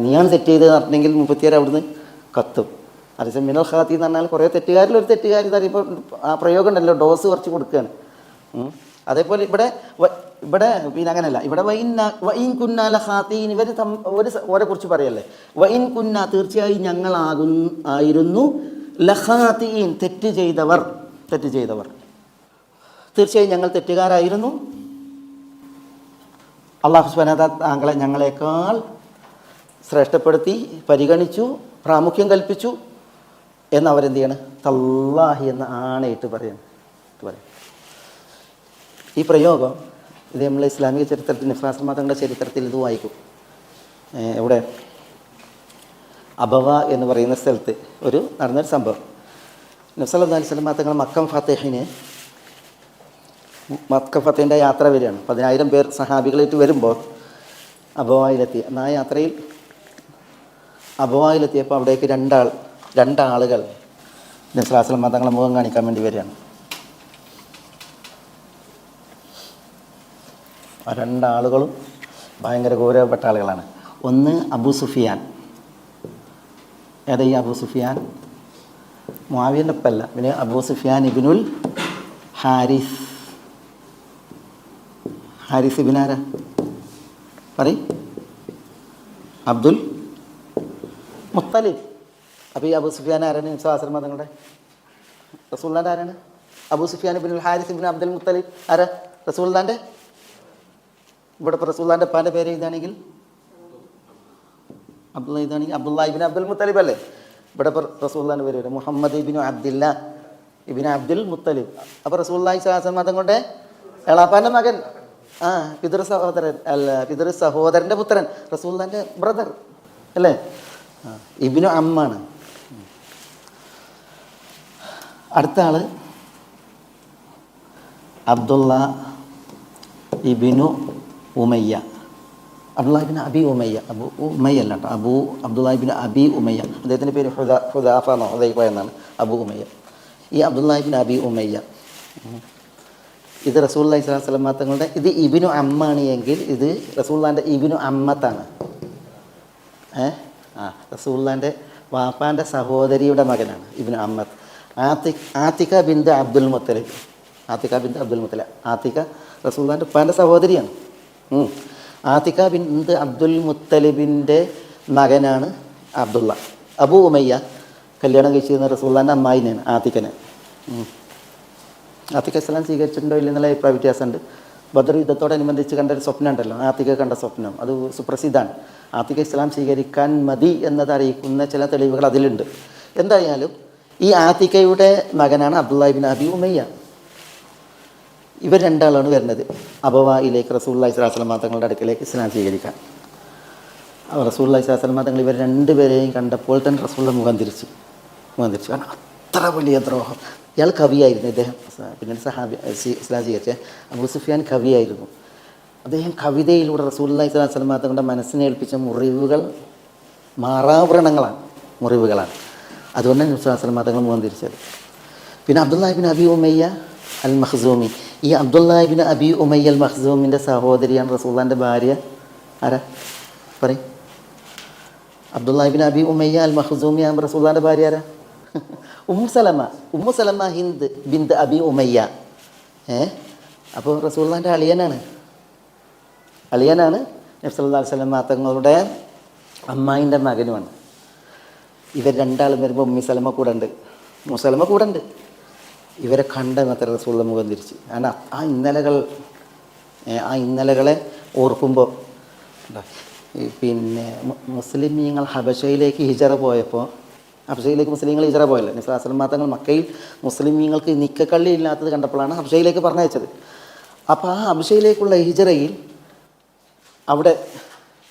നീയാണ് തെറ്റ് ചെയ്തതെന്ന് പറഞ്ഞെങ്കിൽ 36 അവിടുന്ന് കത്തും. അതേസമയം മിനൽ ഖാതി എന്ന് പറഞ്ഞാൽ കുറേ തെറ്റുകാരിലൊരു തെറ്റുകാരി ഇപ്പോൾ ആ പ്രയോഗം ഉണ്ടല്ലോ, ഡോസ് കുറച്ച് കൊടുക്കുകയാണ്. അതേപോലെ ഇവിടെ പിന്നെ അങ്ങനെയല്ല. ഇവിടെ വൈൻ കുന്ന ലഖാതീൻ, ഇവർ ഓരെ കുറിച്ച് പറയല്ലേ. വൈൻ കുന്ന, തീർച്ചയായും ആയിരുന്നു ലഖാതീൻ, തെറ്റ് ചെയ്തവർ. തീർച്ചയായും ഞങ്ങൾ തെറ്റുകാരായിരുന്നു. അല്ലാഹു സുബ്ഹാനഹു വ തആല താങ്കളെ ഞങ്ങളെക്കാൾ ശ്രേഷ്ഠപ്പെടുത്തി, പരിഗണിച്ചു, പ്രാമുഖ്യം കൽപ്പിച്ചു എന്നവരെന്ത് ചെയ്യണം? തല്ലാഹി എന്ന ആണയിട്ട് പറയും. ഈ പ്രയോഗം ഇത് നമ്മൾ ഇസ്ലാമിക ചരിത്രത്തിൽ, നിഫ്ലാസ് മതങ്ങളുടെ ചരിത്രത്തിൽ ഇത് വായിക്കും. ഇവിടെ അബവ എന്ന് പറയുന്ന സ്ഥലത്ത് നടന്നൊരു സംഭവം. നബി സല്ലല്ലാഹു അലൈഹി വസല്ലം തങ്ങൾ മക്ക ഫത്തേഹിൻ്റെ യാത്ര വരികയാണ്. 10,000 പേർ സഹാബികളായിട്ട് വരുമ്പോൾ അബവായിലെത്തി. ആ യാത്രയിൽ അബവായിലെത്തിയപ്പോൾ അവിടേക്ക് രണ്ടാളുകൾ നബി സല്ലല്ലാഹു അലൈഹി വസല്ലം തങ്ങളെ മുഖം കാണിക്കാൻ വേണ്ടി വരികയാണ്. ആ രണ്ടാളുകളും ഭയങ്കര ഗൗരവപ്പെട്ട ആളുകളാണ്. ഒന്ന് അബൂ സുഫിയാൻ. ഏതാ ഈ അബൂ സുഫിയാൻ? മുആവിയൻ്റെ ഒപ്പമല്ല. പിന്നെ അബൂ സുഫിയാൻ ഇബ്നുൽ ഹാരിസ് ഇബ്നു ആരാ പറയും? അബ്ദുൽ മുത്തലിബ്. അപ്പോൾ ഈ അബൂ സുഫിയാൻ ആരാണ്? സ്വലാസ്ലം തങ്ങളുടെ റസൂലുള്ളാഹിൻ്റെ ആരാണ്? അബൂ സുഫിയാൻ ഇബ്നുൽ ഹാരിസ് ഇബ്നു അബ്ദുൽ മുത്തലിബ് ആരാ? റസൂലുള്ളാഹിൻ്റെ. ഇവിടെ ഇപ്പോൾ റസൂലുള്ളാഹിൻ്റെ ഉപ്പാൻ്റെ പേര് എഴുതാണെങ്കിൽ അബ്ദുല്ലാ ഇബ്നു അബ്ദുൽ മുത്തലിബ് അല്ലേ? ഇവിടെ ഇപ്പോൾ റസൂലുള്ളാഹിൻ്റെ പേര് വരും മുഹമ്മദ് ഇബ്നു അബ്ദില്ല ഇബ്നു അബ്ദുൽ മുത്തലിബ്. അപ്പോൾ റസൂലുള്ളാഹി സ്വല്ലല്ലാഹു അലൈഹി വസല്ലം തങ്ങളുടെ എളാപ്പാൻ്റെ മകൻ ആ പിതൃ സഹോദരൻ അല്ല, പിതൃ സഹോദരൻ്റെ പുത്രൻ, റസൂലുള്ളാഹിൻ്റെ ബ്രദർ അല്ലേ? ഇബ്നു അമ്മാണ്. അടുത്ത ആള് അബ്ദുള്ള ഇബ്നു ഉമയ്യ, അബ്ദുള്ള ഇബ്നു അബി ഉമയ്യ, അബു ഉമയ്യ അല്ല കേട്ടോ, അബ്ദുള്ള ഇബ്നു അബി ഉമയ്യ. അദ്ദേഹത്തിൻ്റെ പേര് ഹുദാഫ എന്നോ ഹുദൈഫ എന്നാണ്, അബു ഉമയ്യ. ഈ അബ്ദുള്ള ഇബ്നു അബി ഉമയ്യ ഇത് റസൂലുള്ളാഹി സ്വല്ലല്ലാഹു അലൈഹി വസല്ലം തങ്ങളുടെ, ഇത് ഇബ്നു അമ്മാണ് എങ്കിൽ ഇത് റസൂലുള്ളാഹിൻ്റെ ഇബ്നു അമ്മത്താണ്. റസൂലുള്ളാഹിൻ്റെ വാപ്പാൻ്റെ സഹോദരിയുടെ മകനാണ് ഇബ്നു അമ്മത്ത്. ആത്തിക ബിന്ത് അബ്ദുൽ മുത്തലിബ്, ആത്തിക ബിന്ത് അബ്ദുൽ മുത്തലിബ്. ആത്തിക റസൂലുള്ളാഹിൻ്റെ ഉപ്പാൻ്റെ സഹോദരിയാണ്. ആത്തിക ബിന്ത് അബ്ദുൽ മുത്തലിബിൻ്റെ മകനാണ് അബ്ദുള്ള. അബൂ ഉമയ്യ കല്യാണം കഴിച്ചിരുന്ന റസൂലുള്ളാഹിൻ്റെ അമ്മായിനെയാണ് ആത്തിക്കനെ. ആത്തിക ഇസ്ലാം സ്വീകരിച്ചിട്ടുണ്ടോ ഇല്ലെന്നുള്ള അഭിപ്രായ വ്യത്യാസമുണ്ട്. ബദർ യുദ്ധത്തോടനുബന്ധിച്ച് കണ്ട ഒരു സ്വപ്നം ഉണ്ടല്ലോ, ആത്തിക കണ്ട സ്വപ്നം, അത് സുപ്രസിദ്ധമാണ്. ആത്തിക ഇസ്ലാം സ്വീകരിക്കാൻ മതി എന്നത് അറിയിക്കുന്ന ചില തെളിവുകൾ അതിലുണ്ട്. എന്തായാലും ഈ ആത്തിക്കയുടെ മകനാണ് അബ്ദുള്ള ഇബ്നു അബി ഉമയ്യ. ഇവർ രണ്ടാളാണ് വരുന്നത് അബവായിലേക്ക്, റസൂലുള്ളാഹി സ്വല്ലല്ലാഹു അലൈഹി വസല്ലം തങ്ങളുടെ അടുക്കലേക്ക് ഇസ്ലാം സ്വീകരിക്കാൻ. റസൂലുള്ളാഹി സ്വല്ലല്ലാഹു അലൈഹി വസല്ലം തങ്ങൾ ഇവർ രണ്ടുപേരെയും കണ്ടപ്പോൾ തന്നെ റസൂലുള്ള മുഖം തിരിച്ചു. കാരണം അത്ര വലിയ ദ്രോഹം. ഇയാൾ കവിയായിരുന്നു, ഇദ്ദേഹം പിന്നീട് സഹാബി ഇസ്ലാം സ്വീകരിച്ച അബൂ സുഫിയാൻ കവിയായിരുന്നു. അദ്ദേഹം കവിതയിലൂടെ റസൂലുള്ളാഹി സ്വല്ലല്ലാഹു അലൈഹി വസല്ലം തങ്ങളുടെ മനസ്സിനെ ഏൽപ്പിച്ച മുറിവുകൾ മുറിവുകളാണ്. അതുകൊണ്ട് നബി സ്വല്ലല്ലാഹു അലൈഹി വസല്ലം തങ്ങൾ മുഖം തിരിച്ചത്. പിന്നെ അബ്ദുള്ള ഇബ്നു അബി ഉമയ്യ അൽ മഖ്സൂമി, ഈ അബ്ദുള്ള ഇബ്നു അബി ഉമയ്യ അൽ മഖ്സൂമിൻ്റെ സഹോദരിയാണ് റസൂലുള്ളാഹിൻ്റെ ഭാര്യ. ആരാ പറയും? അബ്ദുള്ള ഇബ്നു അബി ഉമയ്യ അൽ മഖ്സൂമി ആണ് റസൂലുള്ളാഹിൻ്റെ ഭാര്യ. ആരാ? ഉമ്മു സലമ ഹിന്ദ് ബിന്ത് അബി ഉമയ്യ. അപ്പോൾ റസൂലുള്ളാഹിൻ്റെ അളിയനാണ് നബി സല്ലല്ലാഹു അലൈഹി വസല്ലം തങ്ങളുടെ അമ്മായിൻ്റെ മകനുമാണ്. ഇവർ രണ്ടാളും വരുമ്പോൾ ഉമ്മി സലമ കൂടെ ഉണ്ട്. ഇവരെ കണ്ട മാത്രം റസൂലുള്ള മുഖം തിരിച്ച്. കാരണം ആ ഇന്നലകളെ ഓർക്കുമ്പോൾ പിന്നെ മുസ്ലിമീങ്ങൾ ഹബശയിലേക്ക് ഹിജറ പോയപ്പോൾ, ഹബശയിലേക്ക് മുസ്ലിങ്ങൾ ഹിജറ പോയല്ലോ, നബി സ്വല്ലല്ലാഹു അലൈഹി വസല്ലം തങ്ങൾ മക്കയിൽ മുസ്ലിമീങ്ങൾക്ക് നിക്കക്കള്ളി ഇല്ലാത്തത് കണ്ടപ്പോഴാണ് ഹബശയിലേക്ക് പറഞ്ഞയച്ചത്. അപ്പോൾ ആ ഹബശയിലേക്കുള്ള ഹിജറയിൽ അവിടെ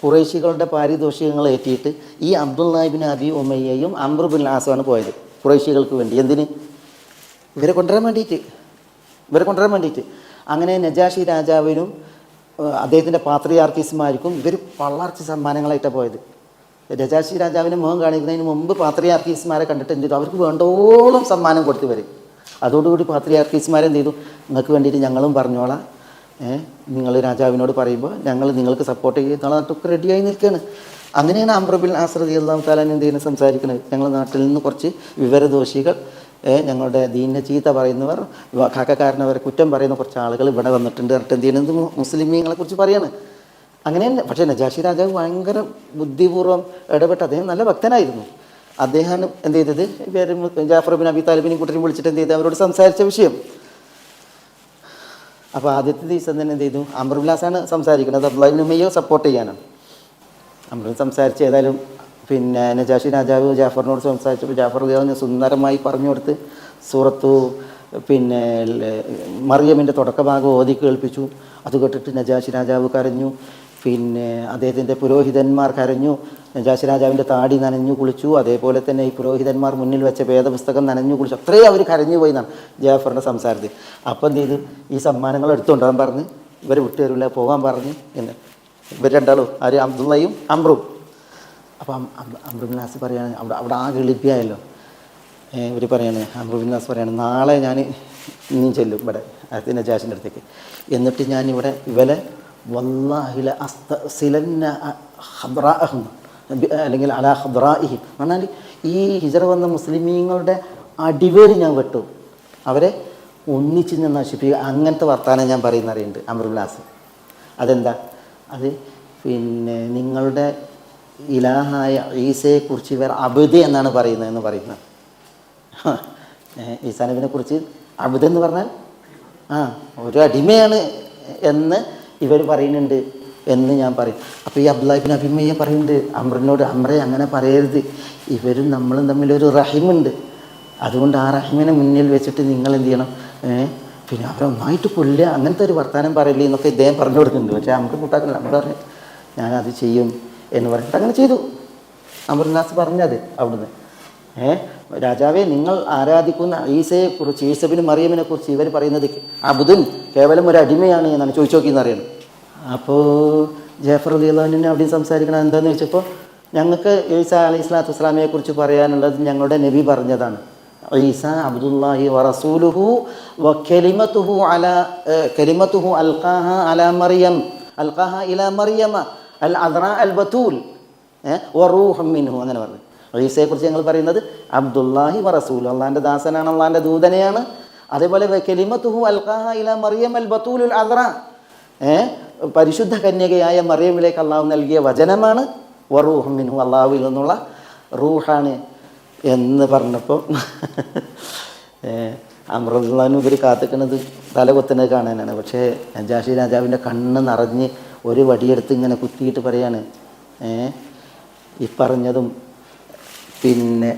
ഖുറൈശികളുടെ പാരിതോഷികങ്ങൾ ഏറ്റിയിട്ട് ഈ അബ്ദുള്ള ഇബ്നു അബി ഉമയ്യയും അംർ ബിൻ ആസുമാണ് പോയത് ഖുറൈശികൾക്ക് വേണ്ടി. എന്തിന്? ഇവരെ കൊണ്ടുവരാൻ വേണ്ടിയിട്ട്. അങ്ങനെ നജാഷി രാജാവിനും അദ്ദേഹത്തിൻ്റെ പാത്രിയാർക്കീസുമാർക്കും ഇവർ പള്ളർച്ച സമ്മാനങ്ങളായിട്ടാണ് പോയത്. നജാഷി രാജാവിന് മുഖം കാണിക്കുന്നതിന് മുമ്പ് പാത്രിയാർക്കീസുമാരെ കണ്ടിട്ട് എന്ത് ചെയ്തു? അവർക്ക് വേണ്ടോളം സമ്മാനം കൊടുത്തു വരും. അതോടുകൂടി പാത്രിയാർക്കീസുമാരെന്ത് ചെയ്തു? നിങ്ങൾക്ക് വേണ്ടിയിട്ട് ഞങ്ങളും പറഞ്ഞോളാം, നിങ്ങൾ രാജാവിനോട് പറയുമ്പോൾ ഞങ്ങൾ നിങ്ങൾക്ക് സപ്പോർട്ട് ചെയ്യുന്ന നാട്ടൊക്കെ റെഡിയായി നിൽക്കുകയാണ്. അങ്ങനെയാണ് അംർ ബിൻ ആസ് റളിയല്ലാഹു തആല എന്ത് ചെയ്യുന്നത് സംസാരിക്കുന്നത്? ഞങ്ങളുടെ നാട്ടിൽ നിന്ന് കുറച്ച് വിവരദോഷികൾ, ഞങ്ങളുടെ ദീനിനെ ചീത്ത പറയുന്നവർ, കാക്കക്കാരനവരെ കുറ്റം പറയുന്ന കുറച്ച് ആളുകൾ ഇവിടെ വന്നിട്ടുണ്ട് എന്നിട്ട് എന്ത് ചെയ്യുന്നത്? മുസ്ലിമീങ്ങളെ കുറിച്ച് പറയാണ്. അങ്ങനെ തന്നെ. പക്ഷേ നജാഷി രാജാവ് ഭയങ്കര ബുദ്ധിപൂർവ്വം ഇടപെട്ട്, അദ്ദേഹം നല്ല ഭക്തനായിരുന്നു. അദ്ദേഹം എന്ത് ചെയ്തത്? ഇവർ ജാഫർ ബിൻ അബി താലിബിനെയും കൂട്ടരും വിളിച്ചിട്ട് എന്ത് ചെയ്ത് അവരോട് സംസാരിച്ച വിഷയം. അപ്പോൾ ആദ്യത്തെ ദിവസം തന്നെ എന്ത് ചെയ്തു? അംർ ബിൻ ആസാണ് സംസാരിക്കുന്നത്, അബ്ദുള്ള ഇബ്നു ഉമയ്യ സപ്പോർട്ട് ചെയ്യാനാണ്. അംർ സംസാരിച്ച് ഏതായാലും പിന്നെ നജാഷി രാജാവ് ജാഫറിനോട് സംസാരിച്ചപ്പോൾ ജാഫർ സുന്ദരമായി പറഞ്ഞു കൊടുത്ത് സൂറത്തു പിന്നെ മറിയമിൻ്റെ തുടക്കഭാഗം ഓതി കേൾപ്പിച്ചു. അത് കേട്ടിട്ട് നജാഷി രാജാവ് കരഞ്ഞു. പിന്നെ അദ്ദേഹത്തിൻ്റെ പുരോഹിതന്മാർ കരഞ്ഞു. നജാഷി രാജാവിൻ്റെ താടി നനഞ്ഞു കുളിച്ചു. അതേപോലെ തന്നെ ഈ പുരോഹിതന്മാർ മുന്നിൽ വെച്ച വേദപുസ്തകം നനഞ്ഞു കുളിച്ചു. അത്രയും അവർ കരഞ്ഞു പോയി എന്നാണ് ജാഫറിൻ്റെ സംസാരത്തിൽ. അപ്പം എന്ത് ചെയ്തു? ഈ സമ്മാനങ്ങൾ എടുത്തുകൊണ്ടാൻ പറഞ്ഞ് ഇവർ വിട്ടുതരില്ല, പോകാൻ പറഞ്ഞ് എന്ന് ഇവർ രണ്ടാളും, ആര്? അബ്ദുള്ളയും അംറും. അപ്പം അംർ ബിൻ ആസ് പറയാണ്, അവിടെ ആകെ എളിപ്പിയായല്ലോ. ഇവർ പറയാണ്, അംർ ബിൻ ആസ് പറയാണ്, നാളെ ഞാൻ ഇനിയും ചെല്ലും ഇവിടെ നജാഷിൻ്റെ അടുത്തേക്ക്. എന്നിട്ട് ഞാൻ ഇവിടെ ഇവലെ വല്ലാഹില അസ്തസിലന്ന ഖദ്റാഅഹും അല്ലെങ്കിൽ അലാ ഖദ്റാഇഹിം, പറഞ്ഞാൽ ഈ ഹിജറ വന്ന മുസ്ലിമീങ്ങളുടെ അടിവേര് ഞാൻ വെട്ടും, അവരെ ഒന്നിച്ച് ഞാൻ നശിപ്പിക്കുക. അങ്ങനത്തെ വർത്താനം ഞാൻ പറയുന്നറിയുന്നുണ്ട് അംർ ബിൻ ആസ്. അതെന്താ? അത് പിന്നെ നിങ്ങളുടെ ഇലാഹായ ഈസയെക്കുറിച്ച് ഇവർ അബ്ദ് എന്നാണ് പറയുന്നതെന്ന് പറയുന്നത്. ഈസാ നബിനെ കുറിച്ച് അബ്ദ് എന്ന് പറഞ്ഞാൽ ഒരു അടിമയാണ് എന്ന് ഇവർ പറയുന്നുണ്ട് എന്ന് ഞാൻ പറയും. അപ്പോൾ ഈ അബ്ദുള്ള ഇബ്നു അബി ഉമയ്യ പറയുന്നുണ്ട് അംറിനോട്, അംറെ അങ്ങനെ പറയരുത്, ഇവരും നമ്മളും തമ്മിലൊരു റഹിമുണ്ട്, അതുകൊണ്ട് ആ റഹിമിനെ മുന്നിൽ വെച്ചിട്ട് നിങ്ങൾ എന്ത് ചെയ്യണം? പിന്നെ അവരെ ഒന്നായിട്ട് കൊല്ലുക, അങ്ങനത്തെ ഒരു വർത്തമാനം പറയില്ലേ എന്നൊക്കെ ഇദ്ദേഹം പറഞ്ഞു കൊടുക്കുന്നുണ്ട്. പക്ഷേ നമുക്ക് കൂട്ടാക്കില്ല. നമ്മൾ പറഞ്ഞു ഞാനത് ചെയ്യും എന്ന് പറഞ്ഞിട്ട് അങ്ങനെ ചെയ്തു. അമറുല്ലാസ് പറഞ്ഞത് അവിടുന്ന്, രാജാവേ, നിങ്ങൾ ആരാധിക്കുന്ന ഈസയെക്കുറിച്ച്, ഈസബിന് മറിയമിനെ കുറിച്ച് ഇവർ പറയുന്നത് അബ്ദുൻ, കേവലം ഒരു അടിമയാണ് എന്നാണ് ചോദിച്ചു നോക്കിയെന്ന് അറിയണം. അപ്പോൾ ജാഫർ റളിയല്ലാഹു അൻഹു അവിടെയും സംസാരിക്കണം. എന്താണെന്ന് ചോദിച്ചപ്പോൾ ഞങ്ങൾക്ക് ഈസ അലൈഹി സ്വലാത്തു വസ്സലാമയെ കുറിച്ച് പറയാനുള്ളത് ഞങ്ങളുടെ നബി പറഞ്ഞതാണ്. ഈസ അബ്ദുല്ലാഹി വറസൂലുഹു വകലിമതുഹു കലിമതുഹു അൽഖാഹ അലാ മറിയം അൽഖാഹ ഇലാ മറിയമ അൽ അദ്റാ അൽ ബതൂൽ വറൂഹും മിൻഹു. അങ്ങനെ പറഞ്ഞു. ഈസയെക്കുറിച്ച് ഞങ്ങൾ പറയുന്നത് അബ്ദുല്ലാഹി വറസൂൽ, അള്ളാഹിൻ്റെ ദാസനാണ്, അള്ളാഹിൻ്റെ ദൂതനെയാണ്. അതേപോലെ കലിമതുഹു അൽഖാഹ ഇലാ മറിയം അൽ ബതൂലുൽ അദ്റാ, പരിശുദ്ധ കന്യകയായ മറിയമിലേക്ക് അള്ളാഹു നൽകിയ വചനമാണ്. വറൂഹും മിൻഹു, അള്ളാഹുവിൽ നിന്നുള്ള റൂഹാണ് എന്ന് പറഞ്ഞപ്പോൾ അമർ റളിയല്ലാഹു അൻഹു ഇവർ കാത്തിക്കുന്നത് തലകൊത്തുന്നത് കാണാനാണ്. പക്ഷേ നജാഷി രാജാവിൻ്റെ കണ്ണ് നിറഞ്ഞ് ഒരു വടിയെടുത്ത് ഇങ്ങനെ കുത്തിയിട്ട് പറയാണ്, ഈ പറഞ്ഞതും പിന്നെ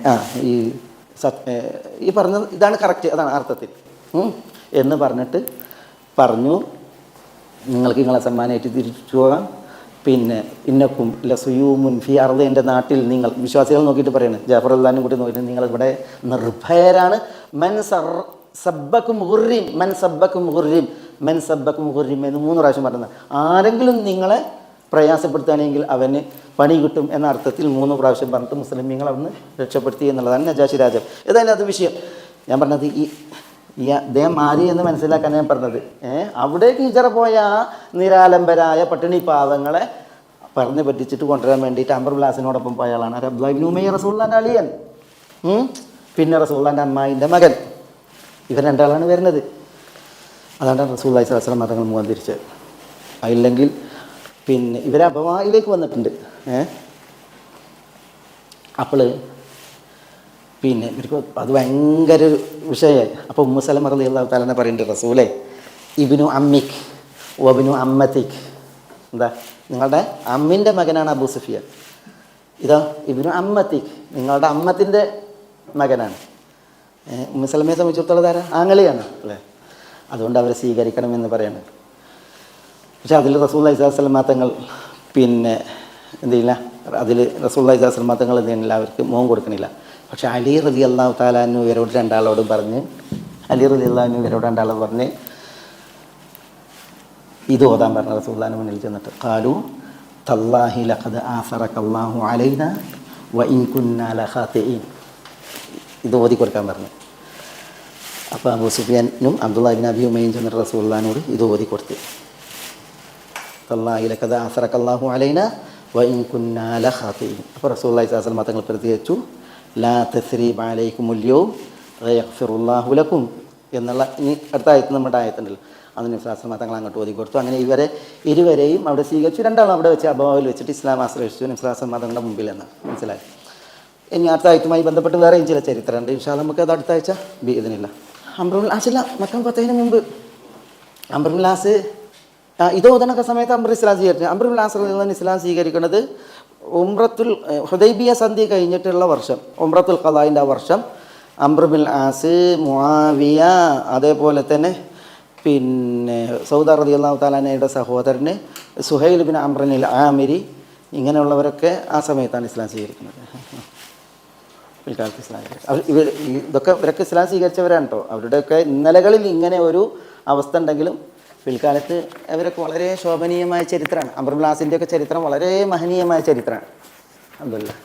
ഈ പറഞ്ഞത് ഇതാണ് കറക്റ്റ്, അതാണ് അർത്ഥത്തിൽ എന്ന് പറഞ്ഞിട്ട് പറഞ്ഞു, നിങ്ങൾക്ക് നിങ്ങളെ സമ്മാനമായിട്ട് തിരിച്ചു പോകാം. പിന്നെ ഇന്നക്കും ലസുയൂമുൻ ഫി അർദ്, എൻ്റെ നാട്ടിൽ നിങ്ങൾ വിശ്വാസികൾ നോക്കിയിട്ട് പറയുന്നത്, ജാഫർ അല്ലാനും കൂട്ടി നോക്കിയിട്ട് നിങ്ങൾ ഇവിടെ നിർഭയരാണ്. മൻ സബ്ബക്കും ഹുർരിം, മൻ സബ്ബക്കും ഹുർരിം, മൻ സബ്ബക്കും ഹുർരിം എന്ന് 3 പ്രാവശ്യം പറയുന്നത്. ആരെങ്കിലും നിങ്ങളെ പ്രയാസപ്പെടുത്തുകയാണെങ്കിൽ അവന് പണി കിട്ടും എന്ന അർത്ഥത്തിൽ 3 പ്രാവശ്യം പറഞ്ഞിട്ട് മുസ്ലിമീങ്ങൾ അവിടുന്ന് രക്ഷപ്പെടുത്തി എന്നുള്ളതാണ് നജാഷി രാജാവ്. ഏതായാലും അത് വിഷയം. ഞാൻ പറഞ്ഞത് ഈ അദ്ദേഹം മാറി എന്ന് മനസ്സിലാക്കാൻ ഞാൻ പറഞ്ഞത്, അവിടേക്ക് ഹിജറ പോയ ആ നിരാലംബരായ പട്ടിണി പാവങ്ങളെ പറഞ്ഞു പറ്റിച്ചിട്ട് കൊണ്ടുവരാൻ വേണ്ടിയിട്ട് അംർ ഉല്ലാസിനോടൊപ്പം പോയ ആളാണ് അബ്ദുല്ലാഹി ഇബ്നു ഉമയ്യ, റസൂലുള്ളാഹിൻ്റെ അളിയൻ, പിന്നെ റസൂലുള്ളാഹിൻ്റെ അമ്മായിൻ്റെ മകൻ. ഇവർ 2 ആളാണ് വരുന്നത്. അതാണ് റസൂലുള്ളാഹി സ്വല്ലല്ലാഹു അലൈഹി വസല്ലം തങ്ങൾ മുഖം തിരിച്ചത്. അതില്ലെങ്കിൽ പിന്നെ ഇവരെ അപവായിലേക്ക് വന്നിട്ടുണ്ട്. അപ്പോൾ പിന്നെ ഇവർക്ക് അത് ഭയങ്കര ഒരു വിഷയമായി. അപ്പോൾ ഉമ്മു സലമ റളിയല്ലാഹു തആല പറയുന്നുണ്ട്, റസൂലേ, ഇബ്നു അമ്മിക് വബ്നു അമ്മത്തിക്, എന്താ നിങ്ങളുടെ അമ്മിൻ്റെ മകനാണ് അബൂ സുഫിയാൻ, ഇതാ ഇബ്നു അമ്മത്തിക് നിങ്ങളുടെ അമ്മത്തിൻ്റെ മകനാണ്. ഉമ്മു സലമയെ സംബന്ധിച്ചിടത്തോളം ധാരാ ആങ്ങളിയാണ് അല്ലേ, അതുകൊണ്ട് അവരെ സ്വീകരിക്കണമെന്ന് പറയുന്നത്. പക്ഷെ അതിൽ റസൂലുള്ളാഹി സ്വല്ലല്ലാഹു അലൈഹി വസല്ലം തങ്ങൾ പിന്നെ എന്ത് ചെയ്യില്ല, അതിൽ റസൂലുള്ളാഹി സ്വല്ലല്ലാഹു അലൈഹി വസല്ലം തങ്ങൾ എന്ത് ചെയ്യുന്നില്ല, അവർക്ക് മോൻ കൊടുക്കണില്ല. പക്ഷെ അലി റളിയല്ലാഹു തആല അൻഹു ഇവരോട് 2 ആളോടും പറഞ്ഞ്, അലി റളിയല്ലാഹു അൻഹു ഇവരോട് 2 ആളോട് പറഞ്ഞ് ഇത് ഓതാൻ പറഞ്ഞ റസൂലുള്ളാഹിന്റെ മുന്നിൽ ചെന്നിട്ട്, ഖാലു തല്ലാഹി ലഖദ് ആസറകല്ലാഹു അലൈനാ വ ഇൻ കുന്നാ ലഖാതിഈൻ, ഇത് ഓതി കൊടുക്കാൻ പറഞ്ഞു. അപ്പോൾ അബൂ സുഫിയാനും അബ്ദുല്ലാഹി ഇബ്നു അബീ ഉമയ്യയും ചെന്നിട്ട് റസൂലുള്ളാഹിനോട് ഇത് ഓതി കൊടുത്തു. തല്ലാഹി ലഖദ് ആസറകല്ലാഹു അലൈനാ വ ഇൻ കുന്നാ ലഖാതിഈൻ. അപ്പോൾ റസൂലുള്ളാഹി സ്വല്ലല്ലാഹു അലൈഹി വസല്ലം തങ്ങൾ പ്രതികരിച്ചു, ലാ തസ്രീബ അലൈക്കുമുൽ യൗം യഗ്ഫിറുല്ലാഹു ലക്കും എന്നുള്ള ഇനി അടുത്ത ആയത്ത് നമ്മുടെ ആയത്തുണ്ടല്ലോ, അതിന് ശാസ്ത്രമാ തങ്ങൾ അങ്ങോട്ട് ഓതി കൊടുത്തു. അങ്ങനെ ഇരുവരെയും അവിടെ സ്വീകരിച്ചു. 2 ആളും അവിടെ വെച്ച് അബവാവിൽ വെച്ചിട്ട് ഇസ്ലാം ആശ്രയിച്ചു നിസ്ലാസം തങ്ങളുടെ മുമ്പിൽ എന്ന് മനസ്സിലായി. ഇനി അടുത്ത ആയത്തുമായി ബന്ധപ്പെട്ട് വേറെയും ചില ചരിത്രമുണ്ട്. ഇൻഷാ അല്ലാഹ് നമുക്ക് അത് അടുത്ത ആഴ്ച ഇതിനില്ല. അംറുൽ ആസില്ല മക്കം ഫത്തഹിന് മുമ്പ് അംറുൽ ആസ് ഇത് ഓതണൊക്കെ സമയത്ത് ഇസ്ലാം സ്വീകരിച്ചു. അംറുൽ ആസ് ഇസ്ലാം സ്വീകരിക്കുന്നത് ഹുദൈബിയ സന്ധി കഴിഞ്ഞിട്ടുള്ള വർഷം, ഉംറത്തുൽ ഖളാഇൻ്റെ ആ വർഷം അംറുൽ ആസ്, മുആവിയ, അതേപോലെ തന്നെ പിന്നെ സൗദ റളിയല്ലാഹു തആല അൻഹയുടെ സഹോദരന് സുഹൈൽ ബിൻ അംറിൽ ആമിരി, ഇങ്ങനെയുള്ളവരൊക്കെ ആ സമയത്താണ് ഇസ്ലാം സ്വീകരിക്കുന്നത്. പിൽക്കാലത്ത് ഇസ്ലാം ഇവരൊക്കെ ഇസ്ലാം സ്വീകരിച്ചവരാണ് കേട്ടോ. അവരുടെയൊക്കെ ഇന്നലകളിൽ ഇങ്ങനെ ഒരു അവസ്ഥ ഉണ്ടെങ്കിലും പിൽക്കാലത്ത് അവരൊക്കെ വളരെ ശോഭനീയമായ ചരിത്രമാണ്. അംറുൽ ആസിൻ്റെയൊക്കെ ചരിത്രം വളരെ മഹനീയമായ ചരിത്രമാണ്. അൽഹംദുലില്ലാഹ്.